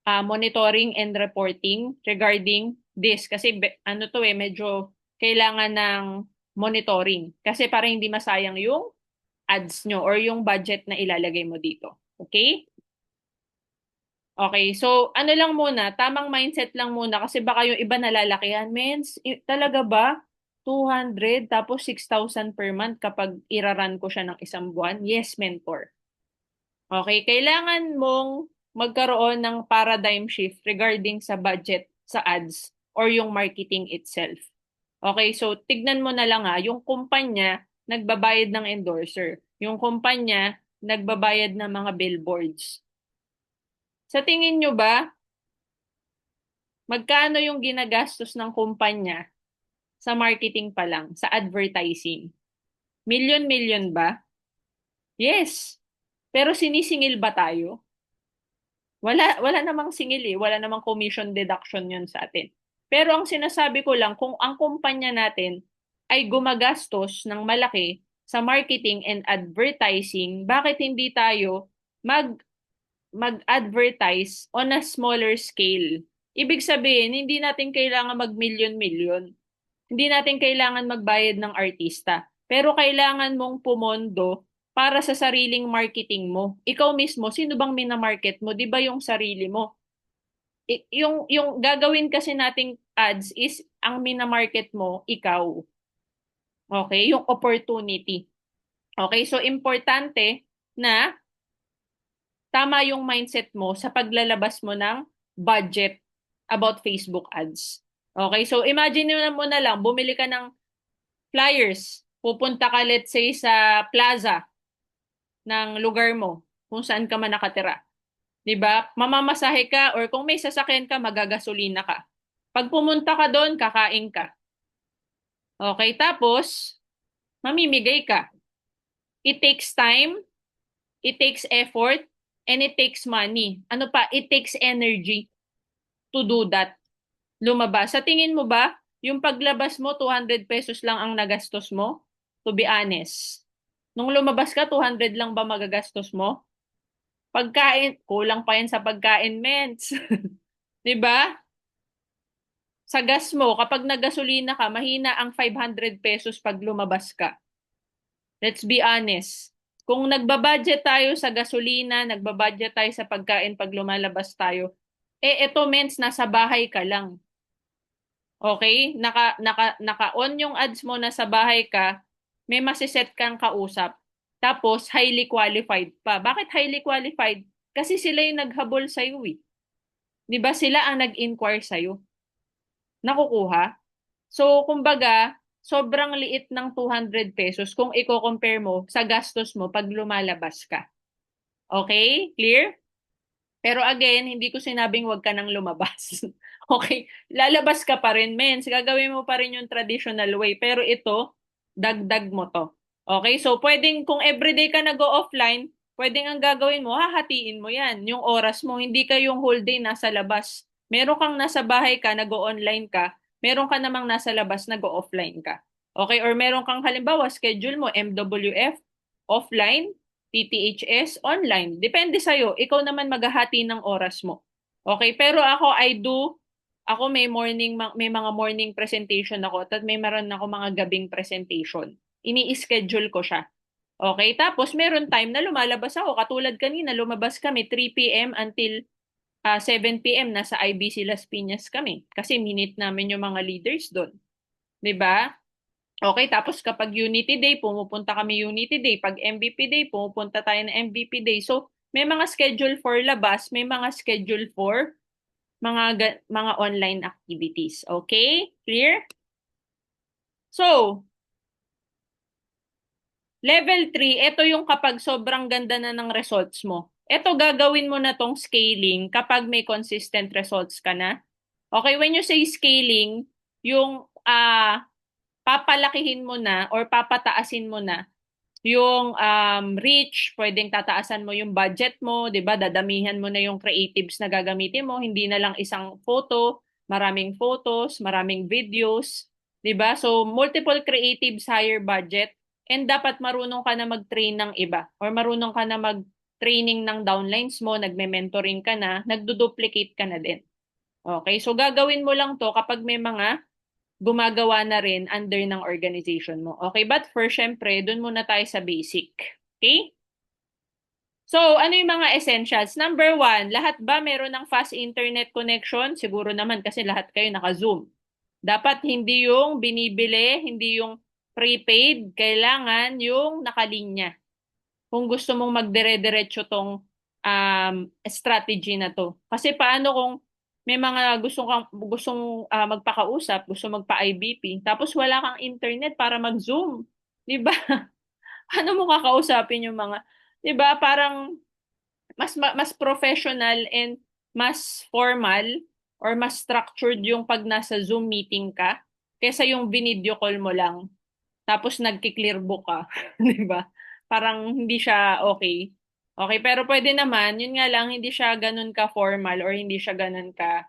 monitoring and reporting regarding this. Kasi medyo kailangan ng monitoring. Kasi para hindi masayang yung ads nyo or yung budget na ilalagay mo dito. Okay? Okay, so ano lang muna, tamang mindset lang muna kasi baka yung iba nalalakihan. Mens, talaga ba? 200 tapos 6,000 per month kapag iraran ko siya ng isang buwan? Yes, mentor. Okay, kailangan mong magkaroon ng paradigm shift regarding sa budget sa ads or yung marketing itself. Okay, so tignan mo na lang yung kumpanya nagbabayad ng endorser, yung kumpanya nagbabayad ng mga billboards. Sa tingin nyo ba, magkano yung ginagastos ng kumpanya sa marketing pa lang, sa advertising? Million-million ba? Yes. Pero sinisingil ba tayo? Wala namang singil wala namang commission deduction yun sa atin. Pero ang sinasabi ko lang, kung ang kumpanya natin ay gumagastos ng malaki sa marketing and advertising, bakit hindi tayo mag-advertise on a smaller scale? Ibig sabihin, hindi natin kailangan mag-million-million. Hindi natin kailangan magbayad ng artista. Pero kailangan mong pumondo para sa sariling marketing mo. Ikaw mismo, sino bang minamarket mo? 'Di ba yung sarili mo? Yung gagawin kasi nating ads is ang minamarket mo, ikaw. Okay? Yung opportunity. Okay? So, importante na tama yung mindset mo sa paglalabas mo ng budget about Facebook ads. Okay? So, imagine mo na lang, bumili ka ng flyers. Pupunta ka, let's say, sa plaza ng lugar mo, kung saan ka man nakatira. 'Di ba? Mamamasahe ka or kung may sasakyan ka, magagasolina ka. Pag pumunta ka doon, kakain ka. Okay, tapos mamimigay ka. It takes time, it takes effort, and it takes money. Ano pa? It takes energy to do that. Lumabas. Sa tingin mo ba, yung paglabas mo, 200 pesos lang ang nagastos mo? To be honest. Nung lumabas ka, 200 lang ba magagastos mo? Pagkain, kulang pa yan sa pagkain, mens. 'Di ba? Sa gas mo, kapag nagasolina ka, mahina ang 500 pesos pag lumabas ka. Let's be honest. Kung nagbabudget tayo sa gasolina, nagbabudget tayo sa pagkain pag lumalabas tayo, eto mens, nasa bahay ka lang. Okay? Naka-on yung ads mo, nasa bahay ka, may masiset kang kausap. Tapos, highly qualified pa. Bakit highly qualified? Kasi sila yung naghabol sa'yo eh. 'Di ba sila ang nag-inquire sa'yo? Nakukuha? So, kumbaga, sobrang liit ng 200 pesos kung i-compare mo sa gastos mo pag lumalabas ka. Okay? Clear? Pero again, hindi ko sinabing wag ka nang lumabas. Okay? Lalabas ka pa rin, mens. Gagawin mo pa rin yung traditional way. Pero ito, dagdag mo to. Okay? So, pwedeng, kung everyday ka nag-o-offline, pwedeng ang gagawin mo, hahatiin mo yan. Yung oras mo, hindi ka yung whole day nasa labas. Meron kang nasa bahay ka, nag-o-online ka. Meron ka namang nasa labas, nag-o-offline ka. Okay? Or meron kang halimbawa, schedule mo, MWF, offline, TTHS, online. Depende sa'yo. Ikaw naman maghahati ng oras mo. Okay? Pero ako, ako may mga morning presentation ako at may meron ako mga gabing presentation. Ini-schedule ko siya. Okay? Tapos meron time na lumalabas ako. Katulad kanina, lumabas kami 3 p.m. until 7 p.m. Nasa IBC Las Piñas kami. Kasi minute namin yung mga leaders doon. 'Di ba? Okay, tapos kapag Unity Day, pumupunta kami Unity Day. Pag MVP Day, pumupunta tayo ng MVP Day. So, may mga schedule for labas, may mga schedule for mga online activities. Okay? Clear? So, level 3, ito yung kapag sobrang ganda na ng results mo. Ito gagawin mo na tong scaling kapag may consistent results ka na. Okay, when you say scaling, yung papalakihin mo na or papataasin mo na yung reach, pwedeng tataasan mo yung budget mo, 'di ba? Dadamihan mo na yung creatives na gagamitin mo, hindi na lang isang photo, maraming photos, maraming videos, 'di ba? So multiple creatives, higher budget, and dapat marunong ka na mag-train ng iba or marunong ka na mag-training ng downlines mo, nagme-mentoring ka na, nagdo-duplicate ka na din. Okay? So gagawin mo lang 'to kapag may mga gumagawa na rin under ng organization mo. Okay, but first, syempre, dun muna tayo sa basic. Okay? So, ano yung mga essentials? Number one, lahat ba meron ng fast internet connection? Siguro naman kasi lahat kayo naka-Zoom. Dapat hindi yung binibili, hindi yung prepaid, kailangan yung nakalinya. Kung gusto mong magdire-diretso tong strategy na to. Kasi paano kung may mga magpakausap, gusto magpa-IBP, tapos wala kang internet para mag-Zoom, 'di ba? Paano mo kakausapin yung mga, 'di ba? Parang mas professional and mas formal or mas structured yung pag nasa Zoom meeting ka kaysa yung binideo call mo lang tapos nagki-clear book ka, 'di ba? Parang hindi siya okay. Okay, pero pwede naman, yun nga lang hindi siya ganun ka formal or hindi siya ganun ka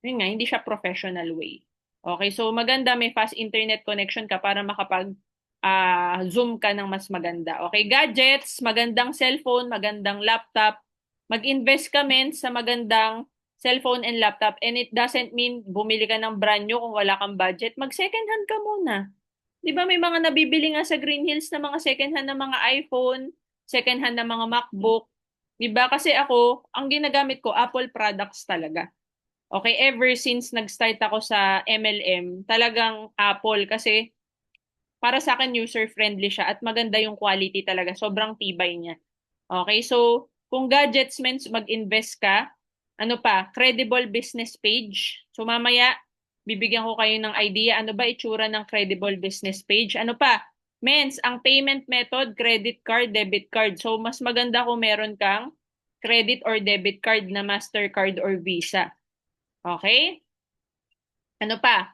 yun nga, hindi siya professional way. Okay, so maganda may fast internet connection ka para makapag Zoom ka ng mas maganda. Okay, gadgets, magandang cellphone, magandang laptop. Mag-invest ka men sa magandang cellphone and laptop and it doesn't mean bumili ka ng brand new kung wala kang budget. Mag-second hand ka muna. 'Di ba may mga nabibili nga sa Green Hills na mga second hand na mga iPhone, second hand na mga MacBook. 'Di ba? Kasi ako, ang ginagamit ko Apple products talaga. Okay, ever since nag-start ako sa MLM, talagang Apple kasi para sa akin user-friendly siya at maganda yung quality talaga. Sobrang tibay niya. Okay, so kung gadgets means mag-invest ka, ano pa, credible business page. So mamaya, bibigyan ko kayo ng idea ano ba itsura ng credible business page. Ano pa, mens, ang payment method, credit card, debit card. So mas maganda kung meron kang credit or debit card na Mastercard or Visa. Okay? Ano pa?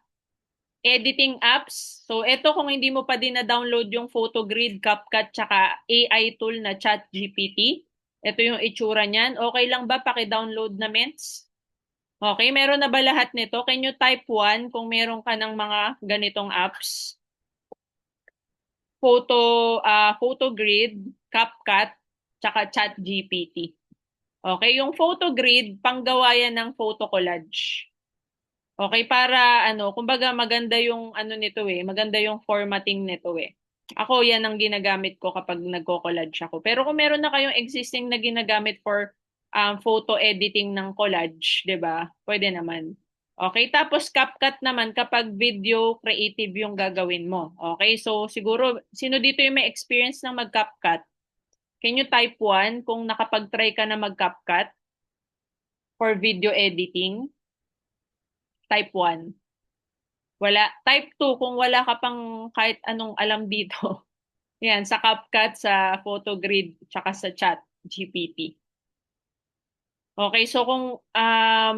Editing apps. So, ito kung hindi mo pa din na-download yung PhotoGrid, CapCut, tsaka AI tool na ChatGPT. Ito yung itsura niyan. Okay lang ba paki-download na ments? Okay, meron na ba lahat nito? Can you type 1 kung meron ka ng mga ganitong apps? PhotoGrid, CapCut, tsaka ChatGPT. Okay, yung PhotoGrid, panggawa yan ng photo collage. Okay, para ano, kumbaga maganda yung ano nito eh, maganda yung formatting nito eh. Ako yan ang ginagamit ko kapag nagko-collage ako. Pero kung meron na kayong existing na ginagamit for photo editing ng collage, 'di ba? Pwede naman. Okay, tapos CapCut naman kapag video creative yung gagawin mo. Okay, so siguro sino dito yung may experience ng mag-CapCut? Can you type 1 kung nakapag-try ka na mag-CapCut for video editing? Type 1. Wala. Type 2 kung wala ka pang kahit anong alam dito. Yan, sa CapCut, sa PhotoGrid, tsaka sa ChatGPT. Okay, so kung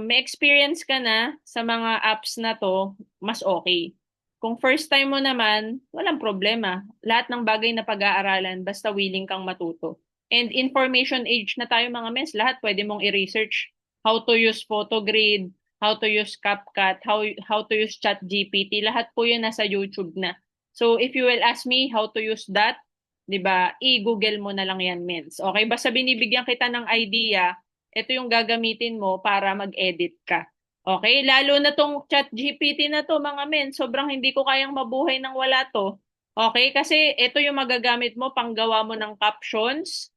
may experience ka na sa mga apps na to, mas okay. Kung first time mo naman, walang problema. Lahat ng bagay na pag-aaralan, basta willing kang matuto. And information age na tayo mga mes, lahat pwede mong i-research how to use PhotoGrid, how to use CapCut, how to use ChatGPT, lahat po yun nasa YouTube na. So if you will ask me how to use that, 'di ba? I-Google mo na lang yan, mens. Okay, basta binibigyan kita ng idea, ito yung gagamitin mo para mag-edit ka. Okay, lalo na tong ChatGPT na to, mga men, sobrang hindi ko kayang mabuhay nang wala to. Okay, kasi ito yung magagamit mo panggawa mo ng captions,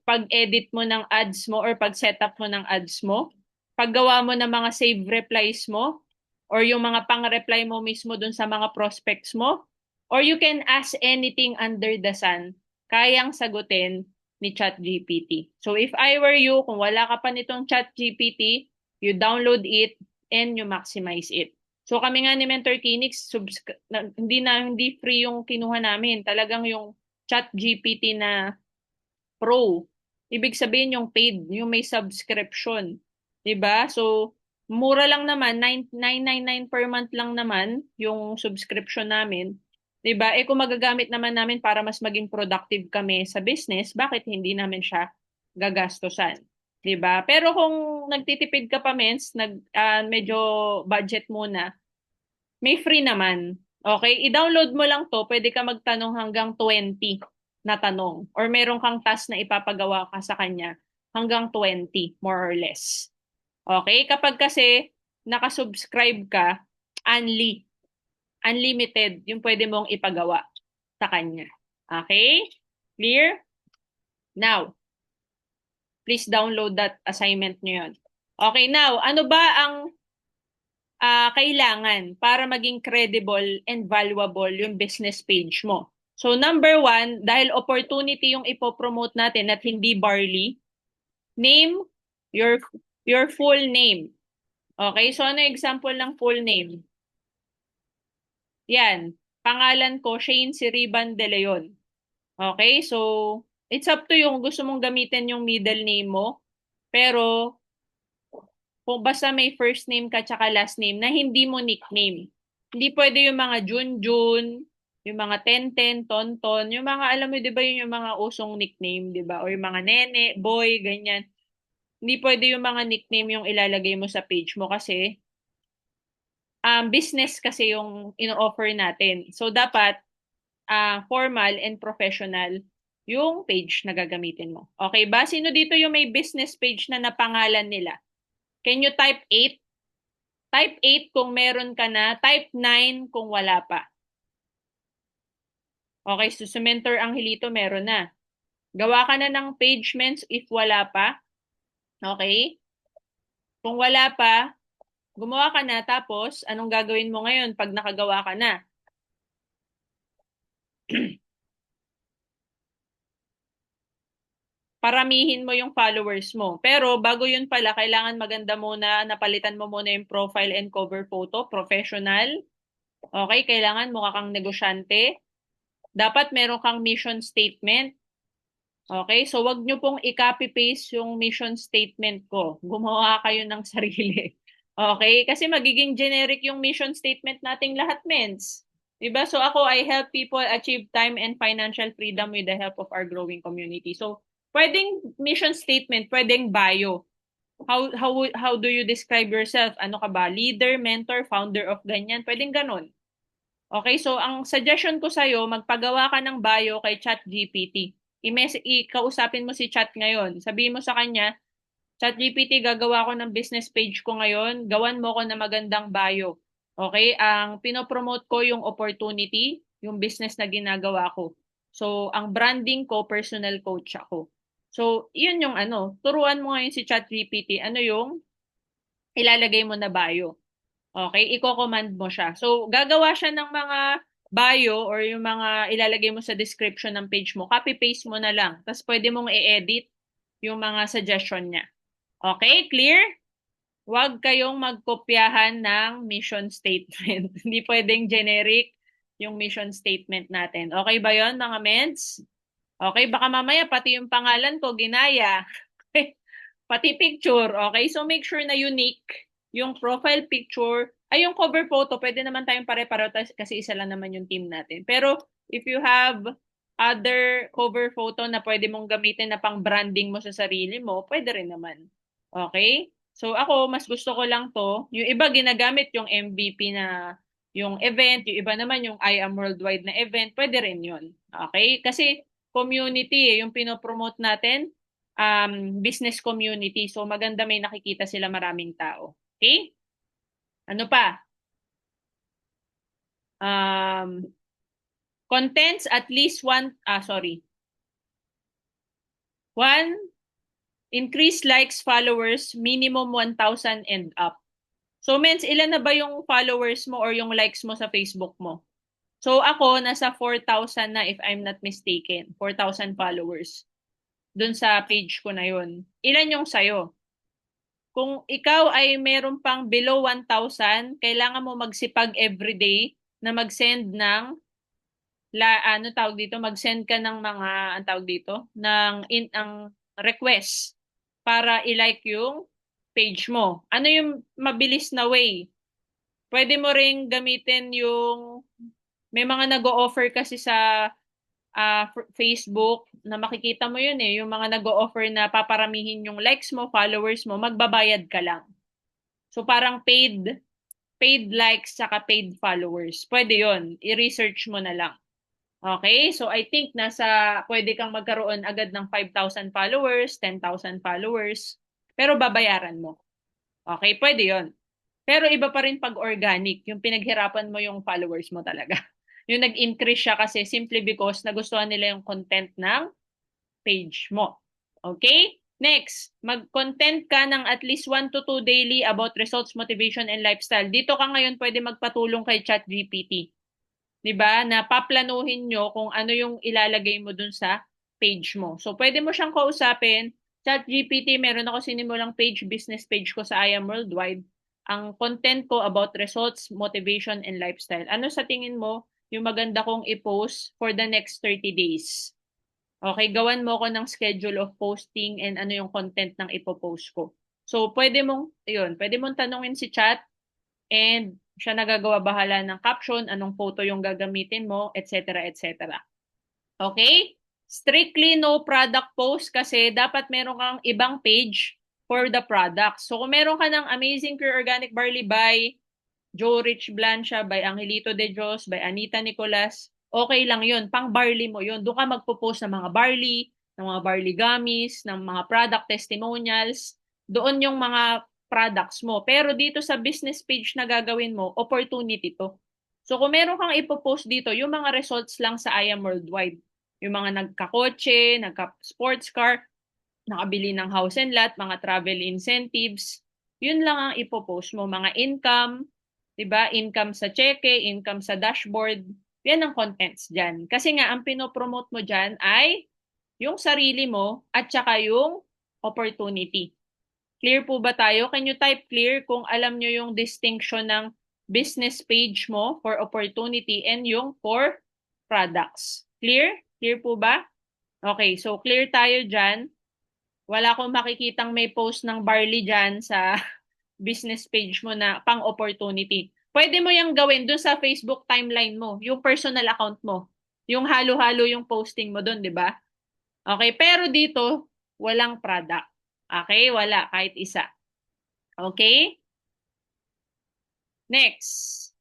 pag-edit mo ng ads mo or pag-setup mo ng ads mo, paggawa mo ng mga save replies mo, or yung mga pang-reply mo mismo dun sa mga prospects mo, or you can ask anything under the sun, kayang sagutin ni ChatGPT. So if I were you, kung wala ka pa nitong ChatGPT, you download it and you maximize it. So kami nga ni Mentor Kinix, hindi free yung kinuha namin. Talagang yung ChatGPT na Pro. Ibig sabihin yung paid, yung may subscription. 'Di ba? So mura lang naman, 999 per month lang naman yung subscription namin. 'Di ba? Eh kung magagamit naman namin para mas maging productive kami sa business, bakit hindi namin siya gagastusan? 'Di ba? Pero kung nagtitipid ka pa mens, medyo budget muna, may free naman. Okay? I-download mo lang to, pwede ka magtanong hanggang 20 na tanong. Or meron kang task na ipapagawa ka sa kanya hanggang 20, more or less. Okay? Kapag kasi nakasubscribe ka, unlimited yung pwede mong ipagawa sa kanya. Okay? Clear? Now, please download that assignment nyo yun. Okay, now, ano ba ang kailangan para maging credible and valuable yung business page mo? So, number one, dahil opportunity yung ipopromote natin at hindi barley, name your full name. Okay, so ano example ng full name? Yan, pangalan ko, Shane Siriban De Leon. Okay, so it's up to you kung gusto mong gamitin yung middle name mo. Pero kung basta may first name ka tsaka last name na hindi mo nickname. Hindi pwede yung mga Junjun, yung mga Tenten, Tonton, yung mga alam mo 'di ba yun yung mga usong nickname, 'di ba? O yung mga Nene, Boy, ganyan. Hindi pwede yung mga nickname yung ilalagay mo sa page mo kasi business kasi yung ino-offer natin. So dapat formal and professional yung page na gagamitin mo. Okay ba? Sino dito yung may business page na napangalan nila? Can you type 8? Type 8 kung meron ka na. Type 9 kung wala pa. Okay, so si Mentor Angelito meron na. Gawa ka na ng page ments if wala pa. Okay? Kung wala pa, gumawa ka na tapos anong gagawin mo ngayon pag nakagawa ka na? Paramihin mo yung followers mo. Pero bago yun pala, kailangan maganda muna, napalitan mo muna yung profile and cover photo, professional. Okay, kailangan mukha kang negosyante. Dapat meron kang mission statement. Okay, so wag nyo pong i-copy-paste yung mission statement ko. Gumawa kayo ng sarili. Okay, kasi magiging generic yung mission statement nating lahat, mens. Diba? So ako, I help people achieve time and financial freedom with the help of our growing community. So, pwedeng mission statement, pwedeng bio. How do you describe yourself? Ano ka ba? Leader, mentor, founder of ganyan? Pwedeng ganun. Okay, so ang suggestion ko sa'yo, magpagawa ka ng bio kay ChatGPT. Ikausapin mo si Chat ngayon. Sabihin mo sa kanya, ChatGPT, gagawa ko ng business page ko ngayon. Gawan mo ko na magandang bio. Okay, ang pinopromote ko yung opportunity, yung business na ginagawa ko. So, ang branding ko, personal coach ako. So, yun yung ano, turuan mo ngayon si ChatGPT, ano yung ilalagay mo na bio. Okay, i-command mo siya. So, gagawa siya ng mga bio or yung mga ilalagay mo sa description ng page mo. Copy-paste mo na lang. Tapos pwede mong i-edit yung mga suggestion niya. Okay, clear? Huwag kayong magkopyahan ng mission statement. Hindi pwedeng generic yung mission statement natin. Okay ba yon mga mens? Okay, baka mamaya pati yung pangalan ko ginaya. Pati picture, okay? So make sure na unique yung profile picture, ay yung cover photo, pwede naman tayong pare-pareho kasi isa lang naman yung team natin. Pero if you have other cover photo na pwede mong gamitin na pang branding mo sa sarili mo, pwede rin naman. Okay? So ako, mas gusto ko lang to. Yung iba ginagamit yung MVP na yung event, yung iba naman yung I am worldwide na event, pwede rin yun. Okay? Kasi community yung pinopromote natin, business community. So maganda may nakikita sila maraming tao. Okay? Ano pa? Um, contents at least one, increase likes, followers, minimum 1,000 and up. So, mens, ilan na ba yung followers mo or yung likes mo sa Facebook mo? So, ako, nasa 4,000 na if I'm not mistaken. 4,000 followers. Dun sa page ko na yun. Ilan yung sayo? Kung ikaw ay meron pang below 1,000, kailangan mo magsipag everyday na mag-send ng ano tawag dito, mag-send ka ng mga ang tawag dito, ang request para i-like yung page mo. Ano yung mabilis na way? Pwede mo ring gamitin yung may mga nag-o-offer kasi sa Facebook na makikita mo yun yung mga nag-o-offer na paparamihin yung likes mo, followers mo, magbabayad ka lang. So parang paid likes saka paid followers. Pwede yon, i-research mo na lang. Okay? So I think pwede kang magkaroon agad ng 5,000 followers, 10,000 followers, pero babayaran mo. Okay? Pwede yon. Pero iba pa rin pag organic, yung pinaghirapan mo yung followers mo talaga. Yung nag-increase siya kasi simply because nagustuhan nila yung content ng page mo. Okay? Next, mag-content ka ng at least 1 to 2 daily about results, motivation, and lifestyle. Dito ka ngayon pwede magpatulong kay ChatGPT. 'Di ba? Na paplanuhin nyo kung ano yung ilalagay mo dun sa page mo. So, pwede mo siyang kausapin. ChatGPT, meron ako sinimulang page, business page ko sa I Am Worldwide. Ang content ko about results, motivation, and lifestyle. Ano sa tingin mo yung maganda kong i-post for the next 30 days? Okay, gawan mo ko ng schedule of posting and ano yung content ng ipopost ko. So, pwede mong tanungin si chat and siya nagagawa bahala ng caption, anong photo yung gagamitin mo, etc. etc. Okay? Strictly no product post kasi dapat meron kang ibang page for the product. So, kung meron ka ng Amazing Pure Organic Barley by Joe Rich Blancha, by Angelito de Dios, by Anita Nicolas, okay lang yun. Pang barley mo yun. Doon ka magpo-post ng mga barley, ng mga barley gummies, ng mga product testimonials. Doon yung mga products mo. Pero dito sa business page na gagawin mo, opportunity to. So kung meron kang ipopost dito, yung mga results lang sa I Am Worldwide. Yung mga nagkakotse, nagka-sports car, nakabili ng house and lot, mga travel incentives, yun lang ang ipopost mo. Mga income, 'di ba? Income sa cheque, income sa dashboard. Yan ang contents dyan. Kasi nga, ang pinopromote mo dyan ay yung sarili mo at saka yung opportunity. Clear po ba tayo? Can you type clear kung alam nyo yung distinction ng business page mo for opportunity and yung for products? Clear? Clear po ba? Okay, so clear tayo dyan. Wala akong makikitang may post ng barley dyan sa business page mo na pang opportunity. Pwede mo yung gawin dun sa Facebook timeline mo, yung personal account mo. Yung halo-halo yung posting mo dun, di ba? Okay, pero dito, walang product. Okay, wala kahit isa. Okay? Next.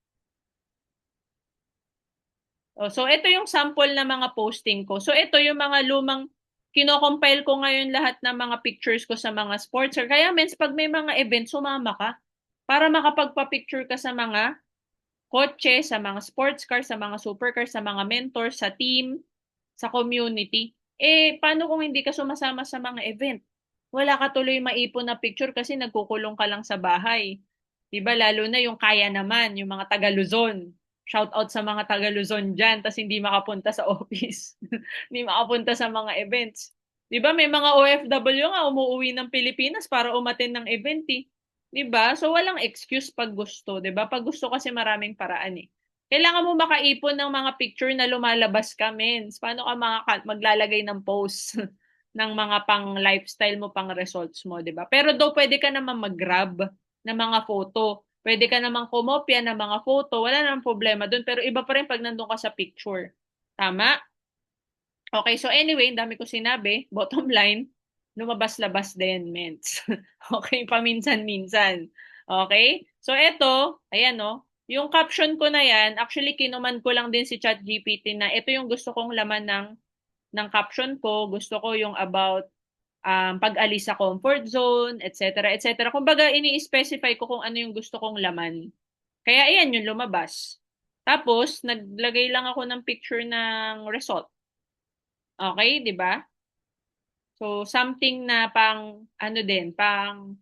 So, ito yung sample na mga posting ko. So, ito yung mga lumang kino-compile ko ngayon lahat ng mga pictures ko sa mga sports. Kaya, mens, pag may mga events, sumama ka para makapagpa-picture ka sa mga kotse, sa mga sports car, sa mga supercar, sa mga mentors, sa team, sa community. Paano kung hindi ka sumasama sa mga event? Wala ka tuloy maipon na picture kasi nagkukulong ka lang sa bahay. 'Di ba? Lalo na yung kaya naman, yung mga taga Luzon. Shout out sa mga taga Luzon dyan, tas hindi makapunta sa office. Hindi makapunta sa mga events. 'Di ba? May mga OFW nga umuwi ng Pilipinas para umattend ng event eh. 'Di ba? So walang excuse pag gusto, 'di ba? Pag gusto kasi maraming paraan eh. Kailangan mo makaipon ng mga picture na lumalabas ka, mens. Paano ka maglalagay ng post ng mga pang lifestyle mo, pang results mo, 'di ba? Pero daw pwede ka naman mag-grab ng mga photo. Pwede ka namang kumopya ng mga photo. Wala namang problema doon. Pero iba pa rin pag nandun ka sa picture. Tama? Okay, so anyway, dami ko sinabi. Bottom line, lumabas-labas din, ments. Okay, paminsan-minsan. Okay? So eto, ayan no, yung caption ko na yan, actually kinuman ko lang din si ChatGPT na ito yung gusto kong laman ng caption ko. Gusto ko yung about pag-alis sa comfort zone, etc. etc. Kumbaga, ini-specify ko kung ano yung gusto kong laman. Kaya ayan yung lumabas. Tapos, naglagay lang ako ng picture ng result. Okay, di ba? So, something na pang, ano din, pang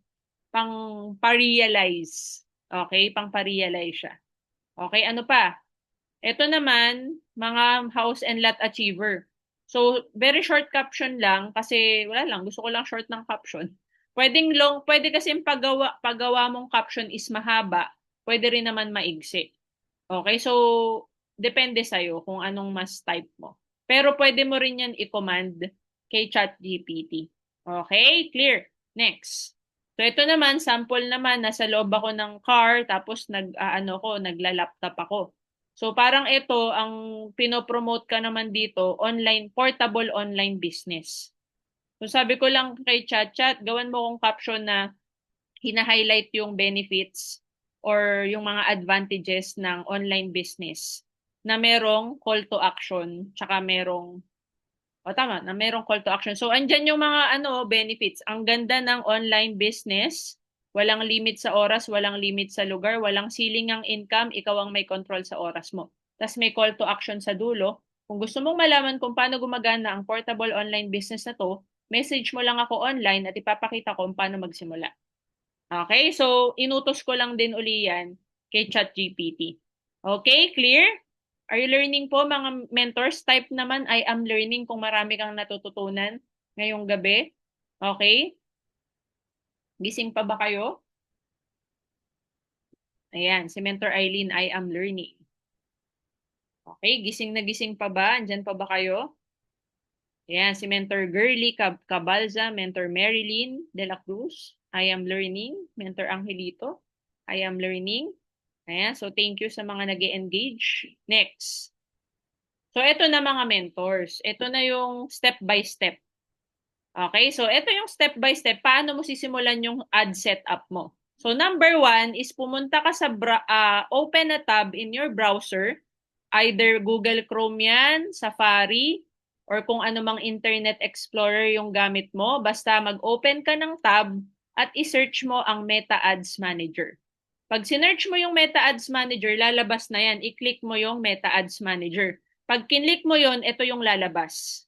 pa-realize. Okay, pang pa-realize siya. Okay, ano pa? Ito naman, mga house and lot achiever. So, very short caption lang kasi wala lang, gusto ko lang short ng caption. Pwedeng long, pwede kasi yung paggawa mong caption is mahaba, pwede rin naman maigsi. Okay, so depende sa'yo kung anong mas type mo. Pero pwede mo rin yan i-command kay ChatGPT. Okay, clear. Next. So ito naman, sample naman, nasa loob ako ng car, tapos nagla-laptop ako. So parang ito, ang pinopromote ka naman dito, online, portable online business. So sabi ko lang kay Chat, gawan mo kong caption na hina-highlight yung benefits or yung mga advantages ng online business na merong call to action, tsaka merong tama, na merong call to action. So, andyan yung mga benefits. Ang ganda ng online business Walang limit sa oras, walang limit sa lugar, walang ceiling ang income, ikaw ang may control sa oras mo. Tapos may call to action sa dulo. Kung gusto mong malaman kung paano gumagana ang portable online business na to, message mo lang ako online at ipapakita ko kung paano magsimula. Okay? So, inutos ko lang din uli yan kay ChatGPT. Okay? Clear? Are you learning po mga mentors? Type naman I am learning kung marami kang natututunan ngayong gabi. Okay? Gising pa ba kayo? Ayan, si Mentor Eileen, I am learning. Okay, gising na gising pa ba? Andyan pa ba kayo? Ayan, si Mentor Girly Cabalza, Mentor Marilyn De La Cruz, I am learning. Mentor Angelito, I am learning. Ayan, so thank you sa mga nag-engage. Next. So, ito na mga mentors. Ito na yung step by step. Okay, so ito yung step by step. Paano mo sisimulan yung ad setup mo? So, number 1 is pumunta ka sa open a tab in your browser. Either Google Chrome yan, Safari, or kung ano mang Internet Explorer yung gamit mo. Basta mag-open ka ng tab at i-search mo ang Meta Ads Manager. Pag sinearch mo yung Meta Ads Manager, lalabas na yan. I-click mo yung Meta Ads Manager. Pag kinlik mo yon, ito yung lalabas.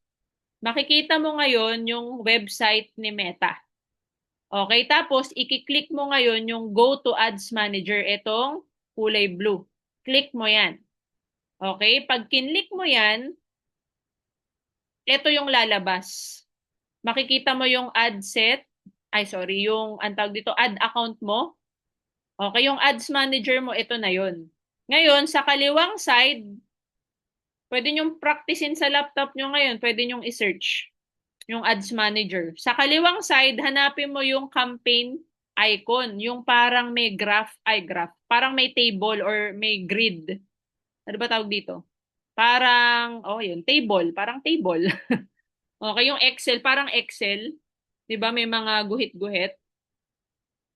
Makikita mo ngayon yung website ni Meta. Okay, tapos i-click mo ngayon yung Go to Ads Manager, itong kulay blue. Click mo yan. Okay, pag kinlik mo yan, ito yung lalabas. Makikita mo yung ad set, yung antawag dito, ad account mo. Okay, yung Ads Manager mo, ito na yun. Ngayon, sa kaliwang side, pwede nyong practicein sa laptop nyo ngayon, pwede nyong i-search yung Ads Manager. Sa kaliwang side, hanapin mo yung campaign icon, yung parang may parang may table or may grid. Ano ba tawag dito? Parang, yun, table, parang table. Okay, yung Excel, parang Excel. 'Di ba may mga guhit-guhit?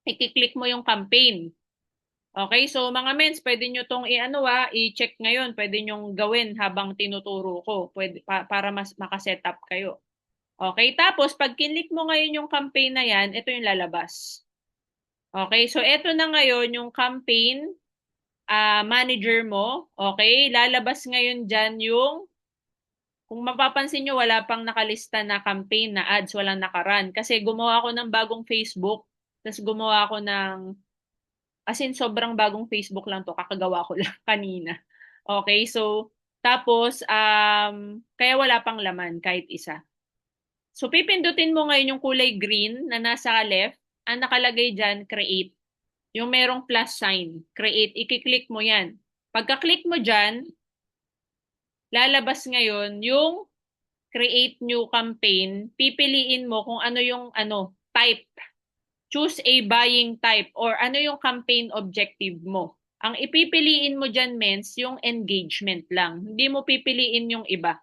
I-click mo yung campaign. Okay, so mga mens, pwede nyo tong i-check ngayon. Pwede nyong gawin habang tinuturo ko. Pwede, para mas makasetup kayo. Okay, tapos pag kinlik mo ngayon yung campaign na yan, ito yung lalabas. Okay, so ito na ngayon yung campaign manager mo. Okay, lalabas ngayon dyan yung, kung mapapansin nyo, wala pang nakalista na campaign na ads, walang nakarun. Kasi gumawa ako ng bagong Facebook, tapos gumawa ako ng as in, sobrang bagong Facebook lang to. Kakagawa ko lang kanina. Okay, so, tapos, kaya wala pang laman kahit isa. So, pipindutin mo ngayon yung kulay green na nasa left. Ang nakalagay dyan, create. Yung merong plus sign, create. I-click mo yan. Pagka-click mo dyan, lalabas ngayon yung create new campaign. Pipiliin mo kung ano yung type. Choose a buying type or ano yung campaign objective mo. Ang ipipiliin mo dyan, mens, yung engagement lang. Hindi mo pipiliin yung iba.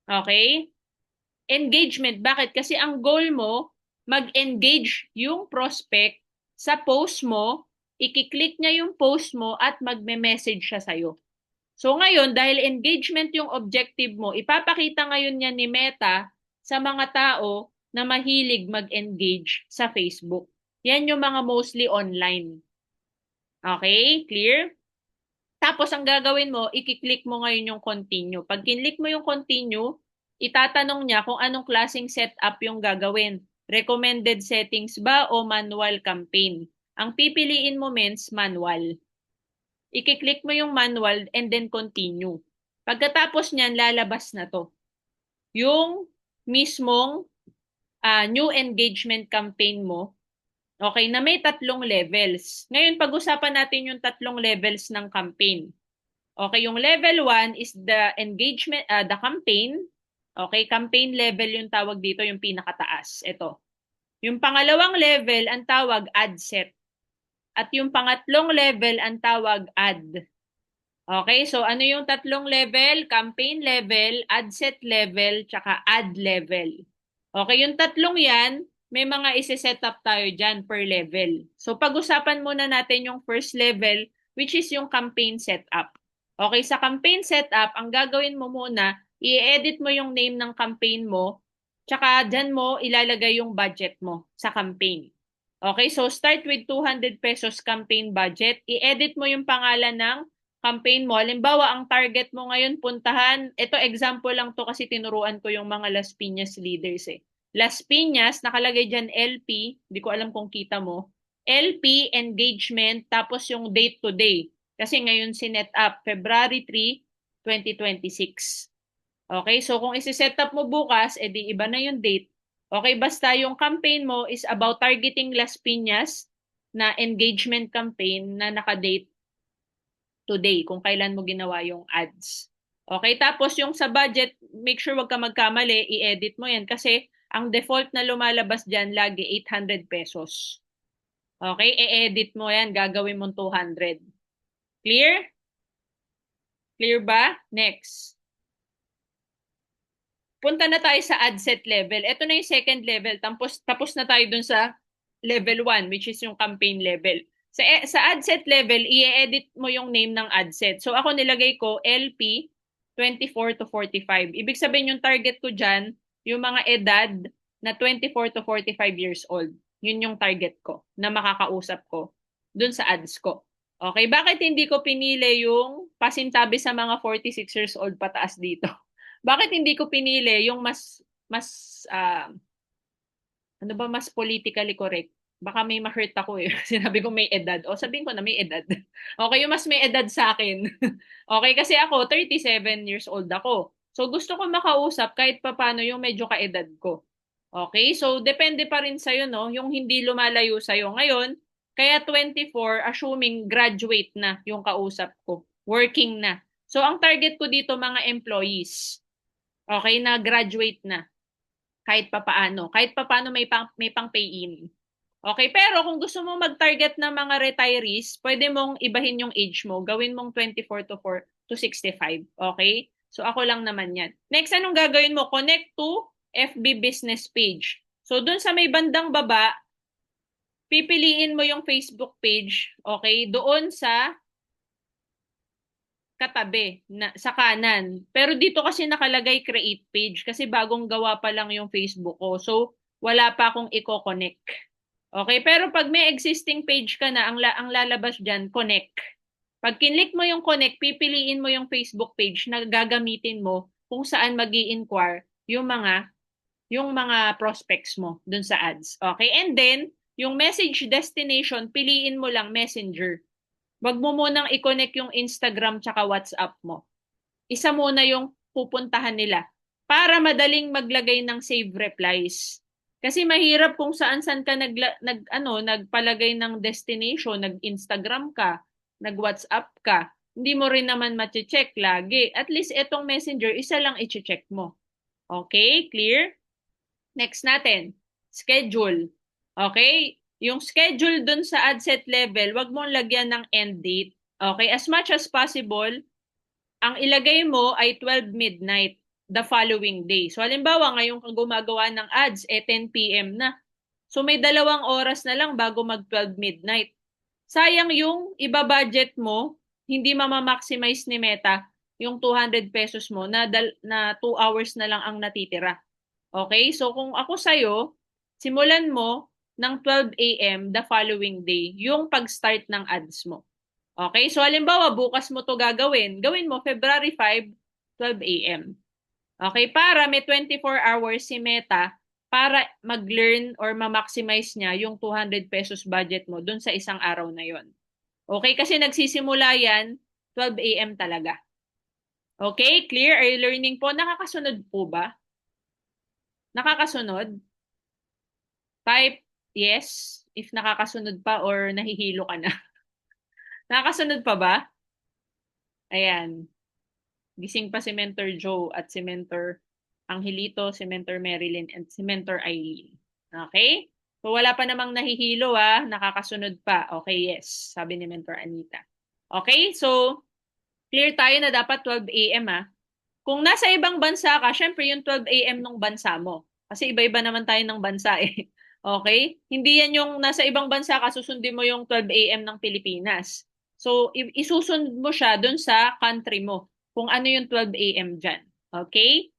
Okay? Engagement. Bakit? Kasi ang goal mo, mag-engage yung prospect sa post mo, i-click niya yung post mo at magme-message siya sa'yo. So ngayon, dahil engagement yung objective mo, ipapakita ngayon niya ni Meta sa mga tao na mahilig mag-engage sa Facebook. Yan yung mga mostly online. Okay? Clear? Tapos, ang gagawin mo, i-click mo ngayon yung continue. Pag kinlik mo yung continue, itatanong niya kung anong klaseng setup yung gagawin. Recommended settings ba o manual campaign? Ang pipiliin mo, mens, manual. I-click mo yung manual and then continue. Pagkatapos niyan, lalabas na to. Yung mismong new engagement campaign mo, okay, na may 3 levels. Ngayon, pag-usapan natin yung 3 levels ng campaign. Okay, yung level 1 is the engagement, the campaign. Okay, campaign level yung tawag dito, yung pinakataas. Ito. Yung pangalawang level, ang tawag ad set. At yung pangatlong level, ang tawag ad. Okay, so ano yung 3 level? Campaign level, ad set level, tsaka ad level. Okay, yung 3 yan, may mga isi-set up tayo dyan per level. So pag-usapan muna natin yung first level, which is yung campaign setup. Okay, sa campaign setup, ang gagawin mo muna, i-edit mo yung name ng campaign mo, tsaka dyan mo ilalagay yung budget mo sa campaign. Okay, so start with 200 pesos campaign budget. I-edit mo yung pangalan ng campaign mo. Halimbawa, ang target mo ngayon puntahan, ito example lang to kasi tinuruan ko yung mga Las Piñas leaders eh. Las Piñas, nakalagay dyan LP, hindi ko alam kung kita mo. LP, engagement, tapos yung date to day. Kasi ngayon sinet up, February 3, 2026. Okay, so kung isi-set up mo bukas, edi iba na yung date. Okay, basta yung campaign mo is about targeting Las Piñas na engagement campaign na naka-date today kung kailan mo ginawa yung ads. Okay, tapos yung sa budget, make sure wag ka magkamali, i-edit mo yan kasi ang default na lumalabas dyan lagi 800 pesos. Okay, i-edit mo yan, gagawin mo 200. Clear? Clear ba? Next. Punta na tayo sa ad set level. Ito na yung second level. Tapos na tayo dun sa level 1, which is yung campaign level. Sa ad set level, i-edit mo yung name ng ad set. So ako nilagay ko LP 24 to 45. Ibig sabihin yung target ko dyan, yung mga edad na 24 to 45 years old. Yun yung target ko na makakausap ko dun sa ads ko. Okay, bakit hindi ko pinili yung pasintabi sa mga 46 years old pataas dito? Bakit hindi ko pinili yung ano ba, mas politically correct? Baka may ma-hurt ako eh. Sinabi ko may edad. O sabihin ko na may edad. Okay, yung mas may edad sa akin. Okay, kasi ako 37 years old ako. So gusto ko makausap kahit papano yung medyo kaedad ko. Okay, so depende pa rin sa'yo, no? Yung hindi lumalayo sa'yo ngayon. Kaya 24, assuming graduate na yung kausap ko. Working na. So ang target ko dito mga employees. Okay, na graduate na. Kahit papaano. Kahit papaano may pang pay-in. Okay, pero kung gusto mo mag-target ng mga retirees, pwede mong ibahin yung age mo. Gawin mong 24 to 65. Okay? So ako lang naman yan. Next, anong gagawin mo? Connect to FB business page. So dun sa may bandang baba, pipiliin mo yung Facebook page. Okay? Doon sa katabi, sa kanan. Pero dito kasi nakalagay create page kasi bagong gawa pa lang yung Facebook ko. So, wala pa akong i-connect. Okay, pero pag may existing page ka na, ang lalabas dyan, connect. Pag kinlik mo yung connect, pipiliin mo yung Facebook page na gagamitin mo kung saan mag-i-inquire yung mga prospects mo dun sa ads. Okay, and then, yung message destination, piliin mo lang Messenger. Wag mo munang i-connect yung Instagram tsaka WhatsApp mo. Isa muna yung pupuntahan nila para madaling maglagay ng save replies. Kasi mahirap kung saan-saan ka nagpalagay ng destination, nag-Instagram ka, nag-WhatsApp ka. Hindi mo rin naman ma-check lagi. At least itong Messenger, isa lang i-check mo. Okay? Clear? Next natin, schedule. Okay? Yung schedule dun sa ad set level, wag mong lagyan ng end date. Okay? As much as possible, ang ilagay mo ay 12 midnight the following day. So, halimbawa, ngayon kang gumagawa ng ads, 10 p.m. na. So, may 2 oras na lang bago mag-12 midnight. Sayang yung iba-budget mo, hindi mamamaximize ni Meta yung 200 pesos mo na 2 hours na lang ang natitira. Okay? So, kung ako sa'yo, simulan mo ng 12 a.m. the following day yung pag-start ng ads mo. Okay? So, halimbawa, bukas mo to gawin mo February 5, 12 a.m. Okay? Para may 24 hours si Meta para mag-learn or ma-maximize niya yung 200 pesos budget mo dun sa isang araw na yon. Okay? Kasi nagsisimula yan 12 a.m. talaga. Okay? Clear? Are you learning po? Nakakasunod po ba? Nakakasunod? Type yes if nakakasunod pa or nahihilo ka na. Nakakasunod pa ba? Ayan. Gising pa si Mentor Joe at si Mentor Angelito, si Mentor Marilyn, and si Mentor Eileen. Okay? So wala pa namang nahihilo nakakasunod pa. Okay, yes. Sabi ni Mentor Anita. Okay? So, clear tayo na dapat 12 a.m. Kung nasa ibang bansa ka, syempre yung 12 a.m. nung bansa mo. Kasi iba-iba naman tayo ng bansa eh. Okay? Hindi yan yung nasa ibang bansa ka, susundin mo yung 12 a.m. ng Pilipinas. So, isusund mo siya dun sa country mo. Kung ano yung 12 a.m. dyan. Okay?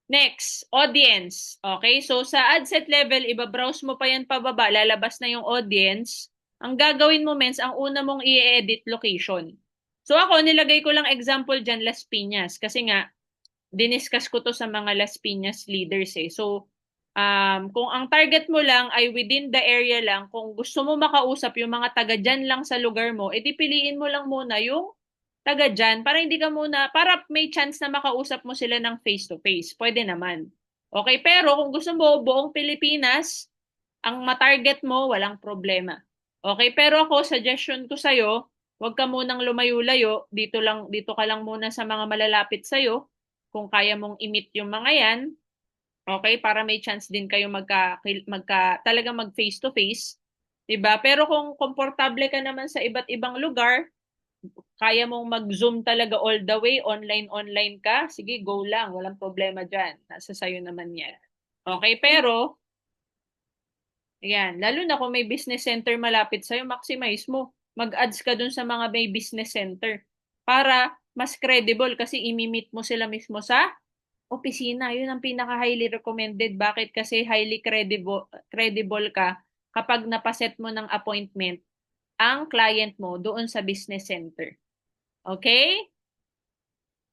Next, audience. Okay, so sa ad set level, iba-browse mo pa yan pababa, lalabas na yung audience. Ang gagawin mo, Mens, ang una mong i-edit location. So ako, nilagay ko lang example dyan, Las Piñas. Kasi nga, diniscuss ko to sa mga Las Piñas leaders eh. So, kung ang target mo lang ay within the area lang, kung gusto mo makausap yung mga taga dyan lang sa lugar mo, edi piliin mo lang muna yung taga dyan para hindi ka muna, para may chance na makausap mo sila ng face-to-face. Pwede naman. Okay, pero kung gusto mo buong Pilipinas, ang matarget mo, walang problema. Okay, pero ako, suggestion ko sa'yo, huwag ka munang lumayo-layo. Dito ka lang muna sa mga malalapit sa'yo. Kung kaya mong i-meet yung mga yan, okay, para may chance din kayo talagang mag face-to-face. Diba? Pero kung komportable ka naman sa iba't ibang lugar, kaya mong mag-Zoom talaga all the way, online ka, sige, go lang. Walang problema dyan. Nasa sayo naman yan. Okay, pero, ayan, lalo na kung may business center malapit sa'yo, maximize mo. Mag-ads ka dun sa mga may business center para mas credible kasi imi-meet mo sila mismo sa opisina. Yun ang pinaka-highly recommended. Bakit? Kasi highly credible ka kapag napaset mo ng appointment ang client mo doon sa business center. Okay?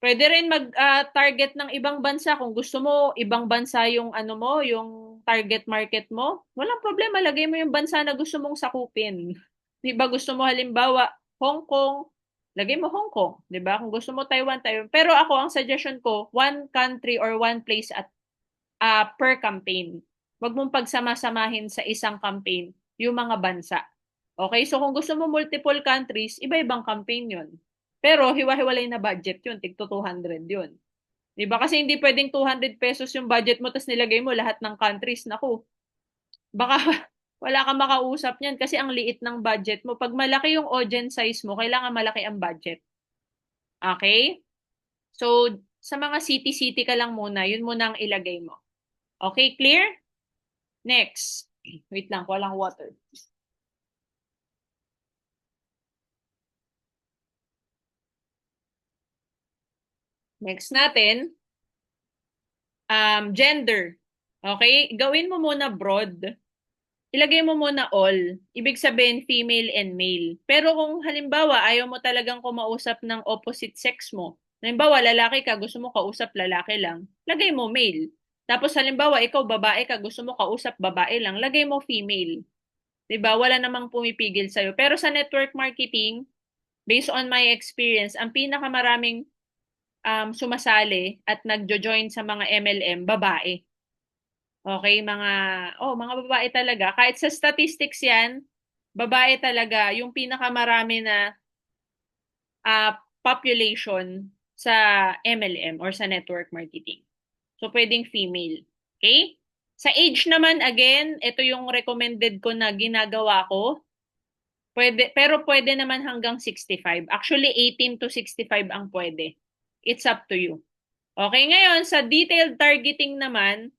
Pwede rin mag-target ng ibang bansa kung gusto mo ibang bansa yung ano mo, yung target market mo. Walang problema, lagay mo yung bansa na gusto mong sakupin. 'Di ba gusto mo halimbawa Hong Kong, lagay mo Hong Kong, 'di ba? Kung gusto mo Taiwan, Taiwan. Pero ako ang suggestion ko, one country or one place at per campaign. Huwag mong pagsama-samahin sa isang campaign yung mga bansa. Okay? So kung gusto mo multiple countries, iba-ibang campaign 'yon. Pero hiwa-hiwalay na budget 'yun, tig 200 'yun. 'Di ba? Kasi hindi pwedeng 200 pesos yung budget mo tapos nilagay mo lahat ng countries. Naku, baka wala kang makausap niyan kasi ang liit ng budget mo. Pag malaki yung audience size mo, kailangan malaki ang budget. Okay? So, sa mga city-city ka lang muna, yun muna ang ilagay mo. Okay, clear? Next. Wait lang, walang water. Next natin, gender. Okay? Gawin mo muna broad. Ilagay mo muna all. Ibig sabihin, female and male. Pero kung halimbawa, ayaw mo talagang kumausap ng opposite sex mo. Halimbawa, lalaki ka, gusto mo kausap lalaki lang. Lagay mo male. Tapos halimbawa, ikaw babae ka, gusto mo kausap babae lang. Lagay mo female. 'Di ba? Wala namang pumipigil sa'yo. Pero sa network marketing, based on my experience, ang pinakamaraming sumasali at nagjo-join sa mga MLM, babae. Okay, mga babae talaga. Kahit sa statistics yan, babae talaga yung pinakamarami na population sa MLM or sa network marketing. So, pwedeng female. Okay? Sa age naman, again, ito yung recommended ko na ginagawa ko. Pero pwede naman hanggang 65. Actually, 18 to 65 ang pwede. It's up to you. Okay, ngayon, sa detailed targeting naman,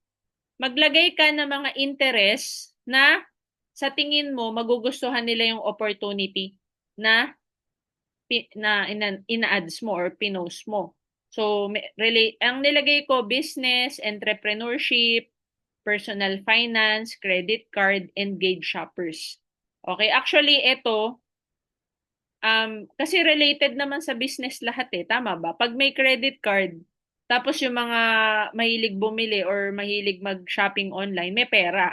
maglagay ka ng mga interest na sa tingin mo magugustuhan nila yung opportunity na ina-ads mo or pinost mo. So, ang nilagay ko, business, entrepreneurship, personal finance, credit card, engaged shoppers. Okay, actually, ito, kasi related naman sa business lahat eh, tama ba? Pag may credit card, tapos yung mga mahilig bumili or mahilig mag-shopping online, may pera.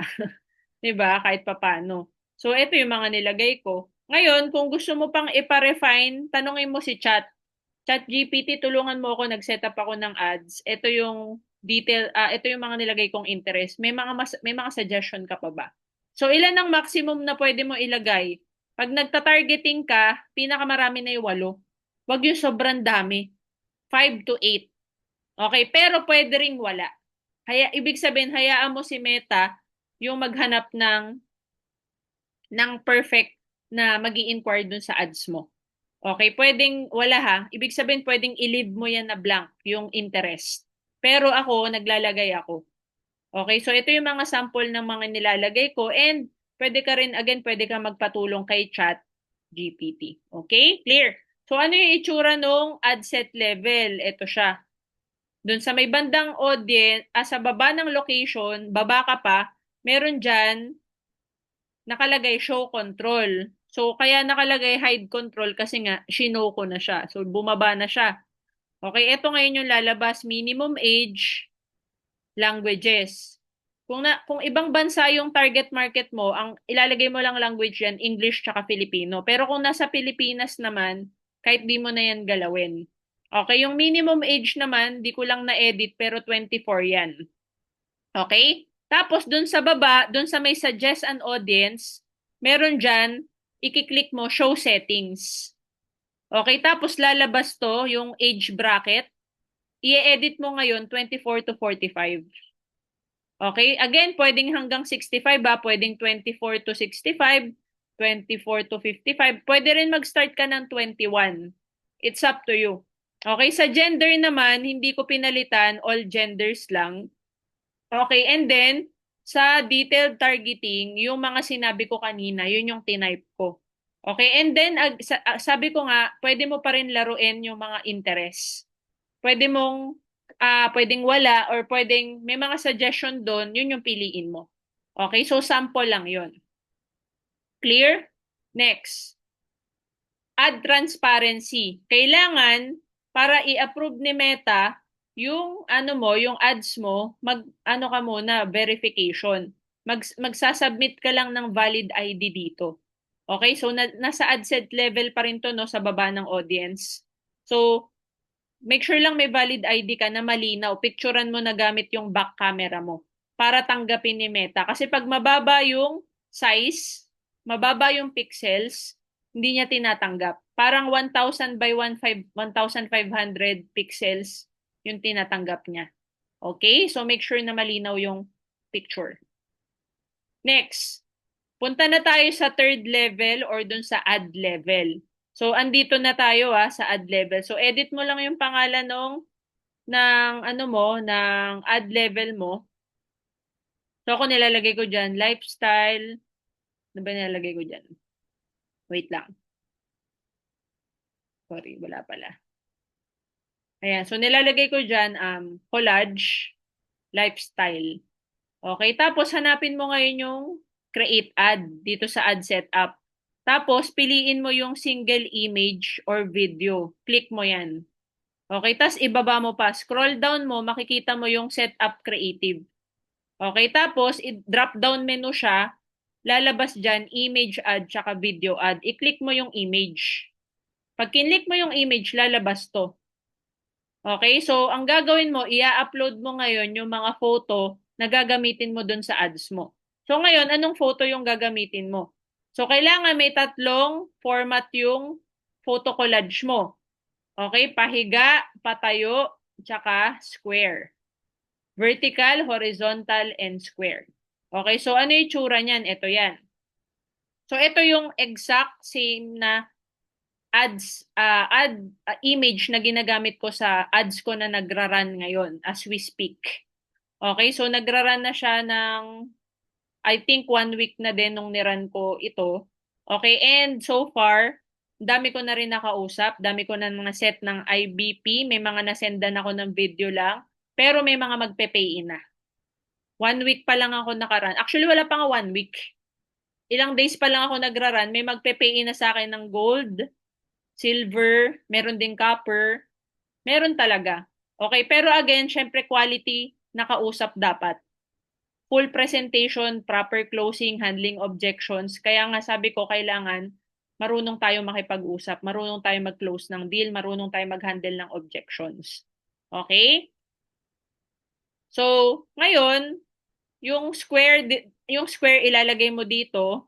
'Di ba? Kahit papaano. So, ito yung mga nilagay ko. Ngayon, kung gusto mo pang ipa-refine, tanungin mo si ChatGPT, tulungan mo ako, nag-set up ako ng ads. Ito yung ito yung mga nilagay kong interest. May mga suggestion ka pa ba? So, ilan ang maximum na pwede mo ilagay? Pag nagta-targeting ka, pinakamarami na yung 8. Wag yung sobrang dami. 5 to 8. Okay, pero pwede ring wala. Ibig sabihin, hayaan mo si Meta yung maghanap ng perfect na magi-inquire dun sa ads mo. Okay, pwedeng wala ha. Ibig sabihin, pwedeng i-leave mo yan na blank, yung interest. Pero ako, naglalagay ako. Okay, so ito yung mga sample ng mga nilalagay ko and pwede ka rin, again, pwede ka magpatulong kay Chat GPT. Okay, clear? So ano yung itsura nung ad set level? Ito siya. Doon sa may bandang audience, sa baba ng location, baba ka pa, meron dyan nakalagay show control. So, kaya nakalagay hide control kasi nga, shinow ko na siya. So, bumaba na siya. Okay, ito ngayon yung lalabas. Minimum age, languages. Kung ibang bansa yung target market mo, ang ilalagay mo lang language yan, English tsaka Filipino. Pero kung nasa Pilipinas naman, kahit di mo na yan galawin. Okay, yung minimum age naman, di ko lang na-edit pero 24 yan. Okay? Tapos dun sa baba, dun sa may suggest an audience, meron dyan, ikiklik mo show settings. Okay, tapos lalabas to, yung age bracket. I-edit mo ngayon 24 to 45. Okay? Again, pwedeng hanggang 65 ba? Pwedeng 24 to 65, 24 to 55. Pwede rin mag-start ka ng 21. It's up to you. Okay? Sa gender naman, hindi ko pinalitan, all genders lang. Okay, and then, sa detailed targeting, yung mga sinabi ko kanina, yun yung tinype ko. Okay, and then, sabi ko nga, pwede mo pa rin laruin yung mga interest. Pwede mong, pwedeng wala, or pwedeng may mga suggestion doon, yun yung piliin mo. Okay, so sample lang yun. Clear? Next. Add transparency. Kailangan, para i-approve ni Meta, yung ano mo, yung ads mo, ano ka muna, verification. Magsasubmit ka lang ng valid ID dito. Okay, so nasa ad set level pa rin to, no, sa baba ng audience. So, make sure lang may valid ID ka na malinaw. Picturean mo na gamit yung back camera mo para tanggapin ni Meta. Kasi pag mababa yung size, mababa yung pixels, hindi niya tinatanggap. Parang 1,000 by 1,500 pixels yung tinatanggap niya. Okay? So make sure na malinaw yung picture. Next, punta na tayo sa third level or dun sa ad level. So andito na tayo sa ad level. So edit mo lang yung pangalan ng ano mo, ng ad level mo. So ako nilalagay ko diyan lifestyle. Ano ba nilalagay ko diyan? Wait lang. Sorry, wala pala. Ayan, so nilalagay ko diyan collage lifestyle. Okay, tapos hanapin mo ngayon yung create ad dito sa ad setup. Tapos piliin mo yung single image or video. Click mo 'yan. Okay, tapos ibaba mo pa. Scroll down mo, makikita mo yung setup creative. Okay, tapos i-drop down menu siya. Lalabas dyan, image ad tsaka video ad. I-click mo yung image. Pag kinlik mo yung image, lalabas to. Okay, so ang gagawin mo, i-upload mo ngayon yung mga photo na gagamitin mo dun sa ads mo. So ngayon, anong photo yung gagamitin mo? So kailangan may tatlong format yung photo collage mo. Okay, pahiga, patayo, tsaka square. Vertical, horizontal, and square. Okay, so ano yung tsura niyan? Ito yan. So ito yung exact same na image na ginagamit ko sa ads ko na nagra-run ngayon as we speak. Okay, so nagra-run na siya ng I think 1 week na din nung niran ko ito. Okay, and so far, dami ko na rin nakausap, dami ko na mga set ng IBP, may mga nasendan ako ng video lang, pero may mga magpe-pay in na. 1 week pa lang ako nakaran. Actually, wala pa nga 1 week. Ilang days pa lang ako nagra-run, may magpe-pay in na sa akin ng gold, silver, meron ding copper, meron talaga. Okay, pero again, syempre quality, nakausap dapat. Full presentation, proper closing, handling objections. Kaya nga sabi ko, kailangan marunong tayo makipag-usap, marunong tayo mag-close ng deal, marunong tayo mag-handle ng objections. Okay? So, ngayon, yung square ilalagay mo dito,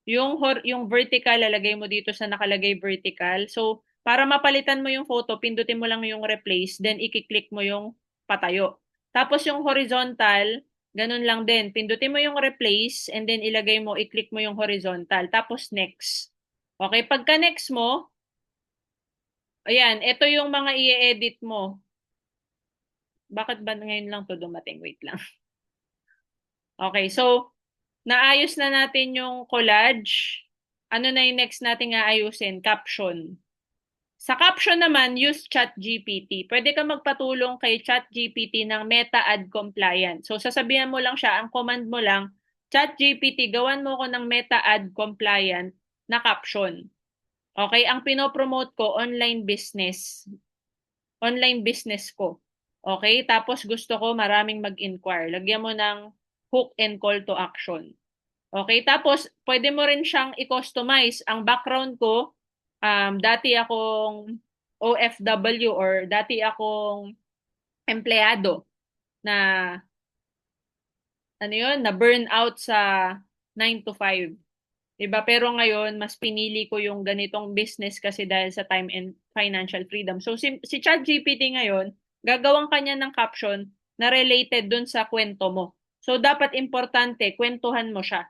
yung vertical lalagay mo dito sa nakalagay vertical. So, para mapalitan mo yung photo, pindutin mo lang yung replace, then i-click mo yung patayo. Tapos yung horizontal, ganun lang din. Pindutin mo yung replace, and then ilagay mo, i-click mo yung horizontal. Tapos next. Okay, pagka next mo, ayan, ito yung mga i-edit mo. Bakit ba ngayon lang to dumating? Wait lang. Okay, so, naayos na natin yung collage. Ano na yung next nating aayusin? Caption. Sa caption naman, use ChatGPT. Pwede ka magpatulong kay ChatGPT ng Meta Ad Compliant. So, sasabihan mo lang siya, ang command mo lang, ChatGPT, gawan mo ko ng Meta Ad Compliant na caption. Okay, ang pinopromote ko, online business. Online business ko. Okay, tapos gusto ko maraming mag-inquire. Lagyan mo ng hook and call to action. Okay, tapos pwede mo rin siyang i-customize. Ang background ko, dati akong OFW or dati akong empleyado na ano yun, na burn out sa 9 to 5. Diba? Pero ngayon, mas pinili ko yung ganitong business kasi dahil sa time and financial freedom. So, si ChatGPT ngayon, gagawang kanya ng caption na related dun sa kwento mo. So, dapat importante, kwentuhan mo siya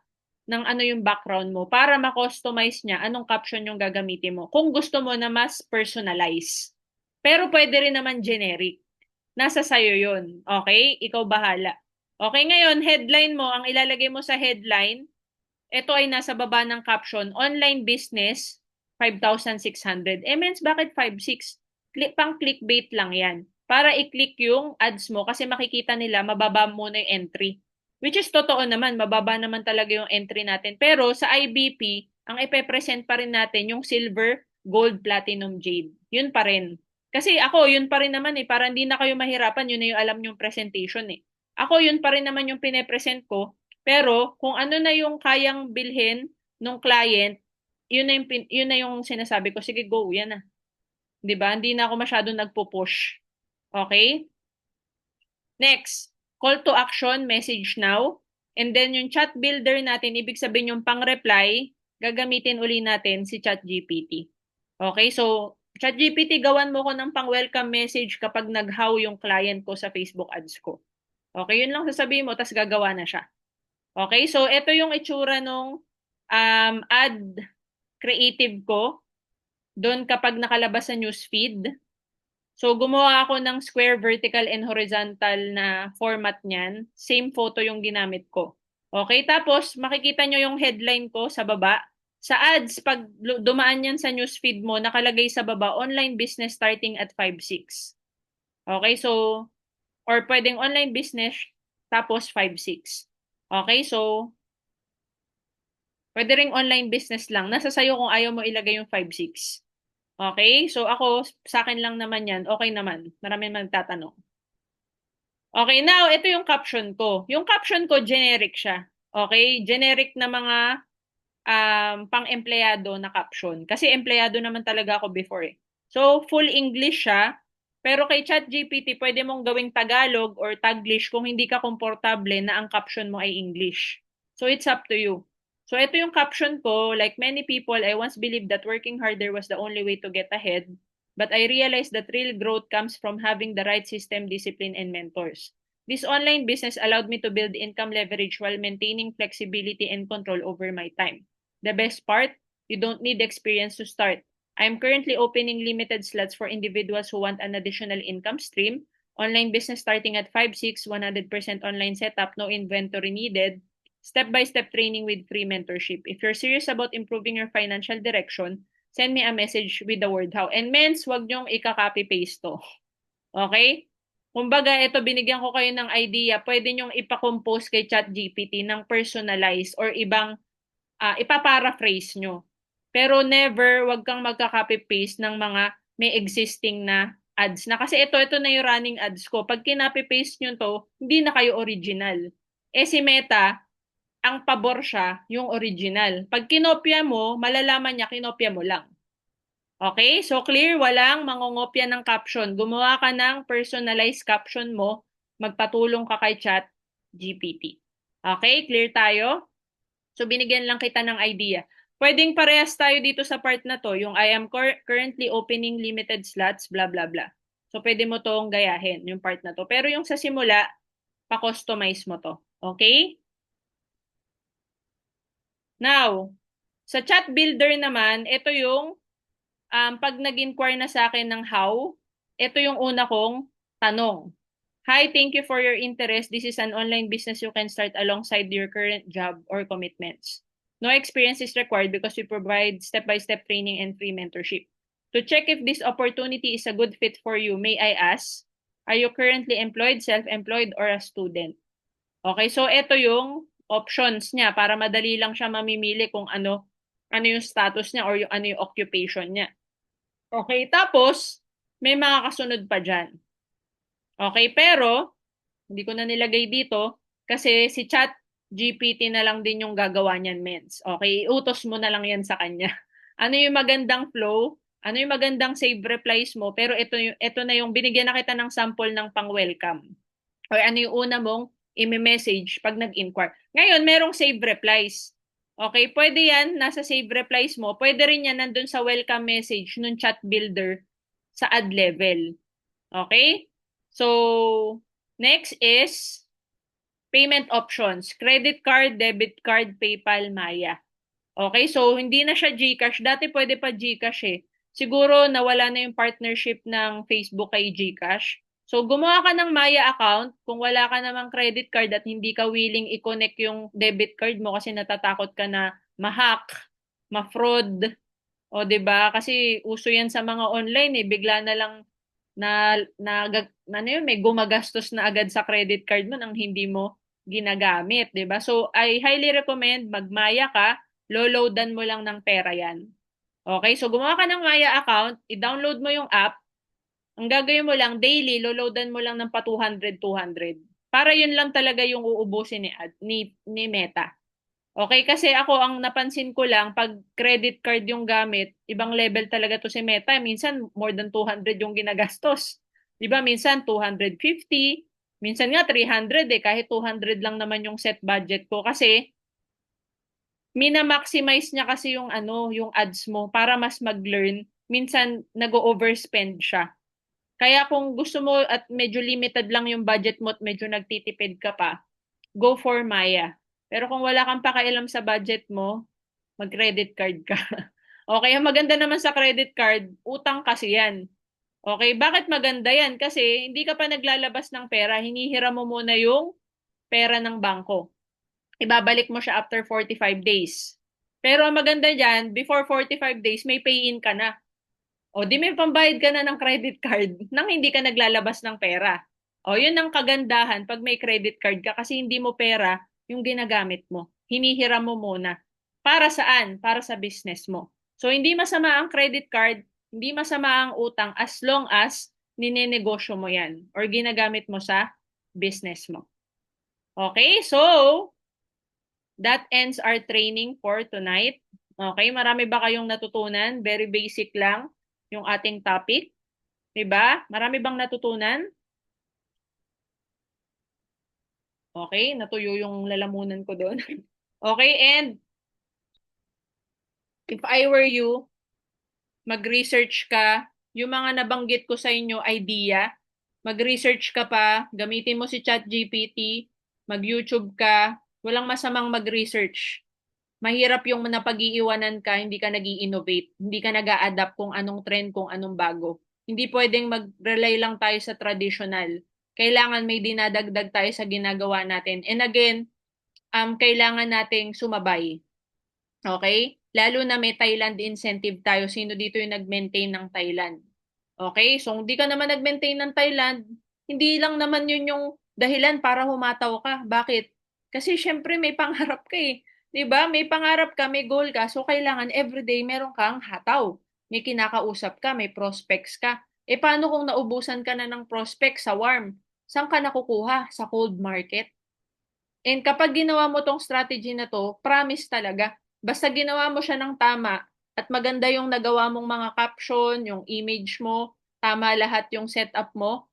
ng ano yung background mo para ma-customize niya anong caption yung gagamitin mo. Kung gusto mo na mas personalize. Pero pwede rin naman generic. Nasa sayo yun. Okay? Ikaw bahala. Okay, ngayon, headline mo, ang ilalagay mo sa headline, ito ay nasa baba ng caption, online business, 5,600. Means bakit 5,600? Pang clickbait lang yan. Para i-click yung ads mo kasi makikita nila mababa muna yung entry. Which is totoo naman, mababa naman talaga yung entry natin. Pero sa IBP, ang ipe-present pa rin natin yung silver, gold, platinum, jade. Yun pa rin. Kasi ako, yun pa rin naman para hindi na kayo mahirapan, yun na yung alam yung presentation Ako, yun pa rin naman yung pine-present ko. Pero kung ano na yung kayang bilhin ng client, yun na yung sinasabi ko, sige go, yan na. 'Di ba? Hindi na ako masyadong nagpo-push. Okay? Next, call to action, message now. And then yung chat builder natin, ibig sabihin yung pang-reply, gagamitin uli natin si ChatGPT. Okay? So, ChatGPT, gawan mo ko ng pang-welcome message kapag nag-how yung client ko sa Facebook ads ko. Okay? Yun lang sasabihin mo, tas gagawa na siya. Okay? So, ito yung itsura nung ad creative ko doon kapag nakalabas sa newsfeed. So, gumawa ako ng square, vertical, and horizontal na format niyan. Same photo yung ginamit ko. Okay? Tapos, makikita nyo yung headline ko sa baba. Sa ads, pag dumaan yan sa newsfeed mo, nakalagay sa baba, online business starting at 5,600. Okay? So, or pwedeng online business, tapos 5,600. Okay? So, pwede ring online business lang. Nasa sayo kung ayaw mo ilagay yung 5,600. Okay? So ako, sa akin lang naman yan. Okay naman. Marami magtatanong. Okay, now, ito yung caption ko. Yung caption ko, generic siya. Okay? Generic na mga pang-empleyado na caption. Kasi empleyado naman talaga ako before So, full English siya. Pero kay ChatGPT, pwede mong gawing Tagalog or Taglish kung hindi ka komportable na ang caption mo ay English. So, it's up to you. So, ito yung caption ko. Like many people, I once believed that working harder was the only way to get ahead. But I realized that real growth comes from having the right system, discipline, and mentors. This online business allowed me to build income leverage while maintaining flexibility and control over my time. The best part, you don't need experience to start. I'm currently opening limited slots for individuals who want an additional income stream. Online business starting at 5,600, 100% online setup, no inventory needed. Step-by-step training with free mentorship. If you're serious about improving your financial direction, send me a message with the word how. And mens, wag niyong ika-copy-paste to. Okay? Kumbaga, ito binigyan ko kayo ng idea, pwede niyong ipa-compose kay ChatGPT ng personalized or ibang ipa-paraphrase nyo. Pero never, wag kang magka-copy-paste ng mga may existing na ads na. Kasi ito na yung running ads ko. Pag kinopy-paste nyo to, hindi na kayo original. Si Meta, ang pabor siya yung original. Pag kinopya mo, malalaman niya kinopya mo lang. Okay? So clear, walang mangongopya ng caption. Gumawa ka ng personalized caption mo, magpatulong ka kay ChatGPT. Okay? Clear tayo? So, binigyan lang kita ng idea. Pwedeng parehas tayo dito sa part na to, yung I am currently opening limited slots, blah, blah, blah. So, pwede mo tong gayahin, yung part na to. Pero yung sa simula, pa-customize mo to. Okay? Now, sa chat builder naman, ito yung pag nag-inquire na sa akin ng how, ito yung una kong tanong. Hi, thank you for your interest. This is an online business you can start alongside your current job or commitments. No experience is required because we provide step-by-step training and free mentorship. To check if this opportunity is a good fit for you, may I ask, are you currently employed, self-employed, or a student? Okay, so ito yung options niya para madali lang siya mamimili kung ano yung status niya or yung ano yung occupation niya. Okay, tapos may mga kasunod pa dyan. Okay, pero hindi ko na nilagay dito kasi si Chat GPT na lang din yung gagawa niyan, mens. Okay, iutos mo na lang yan sa kanya. Ano yung magandang flow? Ano yung magandang save replies mo? Pero ito na yung binigyan na kita ng sample ng pang-welcome. Or ano yung una mong i-message pag nag-inquire. Ngayon, merong save replies. Okay, pwede yan, nasa save replies mo. Pwede rin yan nandun sa welcome message nung chat builder sa ad level. Okay? So, next is payment options. Credit card, debit card, PayPal, Maya. Okay, so hindi na siya GCash. Dati pwede pa GCash eh. Siguro nawala na yung partnership ng Facebook kay GCash. So gumawa ka ng Maya account kung wala ka namang credit card at hindi ka willing i-connect yung debit card mo kasi natatakot ka na ma-hack, ma-fraud, o 'di ba? Kasi uso 'yan sa mga online eh, bigla na lang ano yun, may gumagastos na agad sa credit card mo nang hindi mo ginagamit, 'di ba? So I highly recommend magmaya ka, loloadan mo lang ng pera 'yan. Okay, so gumawa ka ng Maya account, i-download mo yung app. Ang gagawin mo lang daily, loloadan mo lang ng pa 200 200. Para yun lang talaga yung uubusin ni Meta. Okay, kasi ako ang napansin ko lang, pag credit card yung gamit, ibang level talaga to si Meta. Minsan, more than 200 yung ginagastos. Di ba? Minsan, 250. Minsan nga, 300 eh. Kahit 200 lang naman yung set budget ko. Kasi, mina-maximize niya kasi yung yung ads mo para mas mag-learn. Minsan, nag-overspend siya. Kaya kung gusto mo at medyo limited lang yung budget mo at medyo nagtitipid ka pa, go for Maya. Pero kung wala kang pakialam sa budget mo, mag-credit card ka. Okay, ang maganda naman sa credit card, utang kasi yan. Okay, bakit maganda yan? Kasi hindi ka pa naglalabas ng pera, hinihiram mo muna yung pera ng bangko. Ibabalik mo siya after 45 days. Pero ang maganda dyan, before 45 days, may pay-in ka na. O di may pambayad ka na ng credit card nang hindi ka naglalabas ng pera. O yun ang kagandahan pag may credit card ka kasi hindi mo pera yung ginagamit mo. Hinihiram mo muna. Para saan? Para sa business mo. So hindi masama ang credit card, hindi masama ang utang as long as ninenegosyo mo yan or ginagamit mo sa business mo. Okay, so that ends our training for tonight. Okay, marami ba kayong natutunan? Very basic lang yung ating topic. Diba? Marami bang natutunan? Okay, natuyo yung lalamunan ko doon. Okay, and if I were you, mag-research ka. Yung mga nabanggit ko sa inyo, idea. Mag-research ka pa. Gamitin mo si ChatGPT. Mag-YouTube ka. Walang masamang mag-research. Mahirap yung napag-iiwanan ka, hindi ka nag-i-innovate, hindi ka nag-a-adapt kung anong trend, kung anong bago. Hindi pwedeng mag-rely lang tayo sa traditional. Kailangan may dinadagdag tayo sa ginagawa natin. And again, kailangan nating sumabay. Okay? Lalo na may Thailand incentive tayo. Sino dito yung nag-maintain ng Thailand? Okay? So, hindi ka naman nag-maintain ng Thailand, hindi lang naman yun yung dahilan para humataw ka. Bakit? Kasi syempre may pangarap ka eh. 'Di ba? May pangarap ka, may goal ka. So, kailangan everyday meron kang hataw. May kinakausap ka, may prospects ka. Eh, paano kung naubusan ka na ng prospects sa warm? Saan ka nakukuha? Sa cold market? And kapag ginawa mo tong strategy na to, promise talaga, basta ginawa mo siya ng tama at maganda yung nagawa mong mga caption, yung image mo, tama lahat yung setup mo,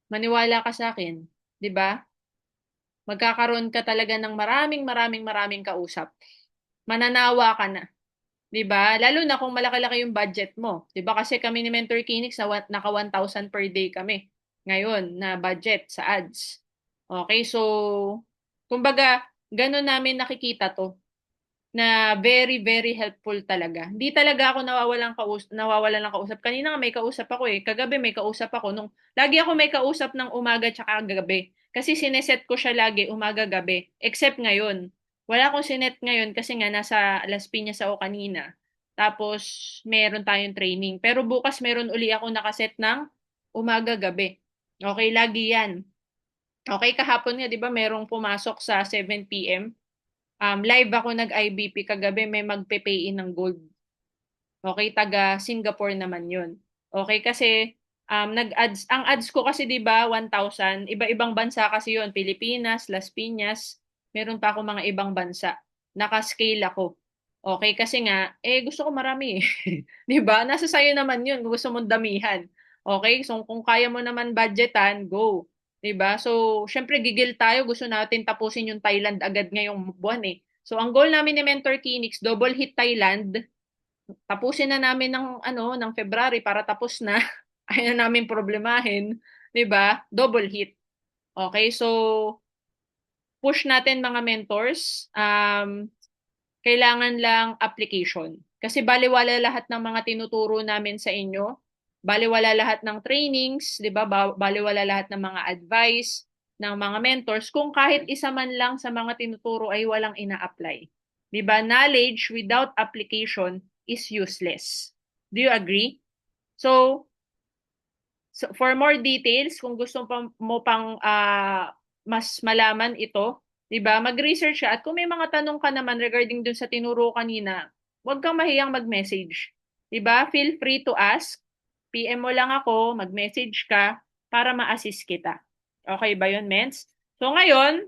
maniwala ka sa akin, 'di ba? Magkakaroon ka talaga ng maraming kausap. Mananawa ka na, 'di ba? Lalo na kung malaki-laki yung budget mo, 'di ba? Kasi kami ni Mentor Kinix naka 1,000 per day kami ngayon na budget sa ads. Okay, so kumbaga, ganun namin nakikita 'to na very helpful talaga. Hindi talaga ako nawawalan ng kausap. Kanina nga may kausap ako eh. Kagabi may kausap ako lagi ako may kausap ng umaga tsaka gabi. Kasi sineset ko siya lagi umaga gabi. Except ngayon. Wala akong sinet ngayon kasi nga nasa Las Piñas ako kanina. Tapos, meron tayong training. Pero bukas meron uli ako nakaset ng umaga-gabi. Okay, lagi yan. Okay, kahapon nga, di ba, merong pumasok sa 7 p.m. Live ako nag-IBP kagabi, may magpe-pay in ng gold. Okay, taga Singapore naman yun. Okay, kasi nag-ads, ang ads ko kasi 'di ba 1,000, iba-ibang bansa kasi yun, Pilipinas, Las Piñas, meron pa ako mga ibang bansa. Naka-scale ako. Okay, kasi nga gusto ko marami eh. 'Di ba? Nasa sayo naman yun, kung gusto mong damihan. Okay? So kung kaya mo naman budgetan, go. 'Di ba? So, syempre gigil tayo, gusto natin tapusin yung Thailand agad ngayong buwan eh. So, ang goal namin ni Mentor Kinix, double hit Thailand, tapusin na namin ng February para tapos na. Ayaw na namin problemahin, 'di ba? Double hit. Okay, so push natin mga mentors. Kailangan lang application. Kasi baliwala lahat ng mga tinuturo namin sa inyo. Baliwala lahat ng trainings, 'di ba? Baliwala lahat ng mga advice ng mga mentors kung kahit isa man lang sa mga tinuturo ay walang ina-apply. 'Di ba? Knowledge without application is useless. Do you agree? So, for more details, kung gusto mo pang mas malaman ito, 'di ba? Mag-research ka at kung may mga tanong ka naman regarding dun sa tinuro kanina, huwag kang mahiyang mag-message. 'Di ba? Feel free to ask. PM mo lang ako, mag-message ka para ma-assist kita. Okay ba 'yun, Mens? So ngayon,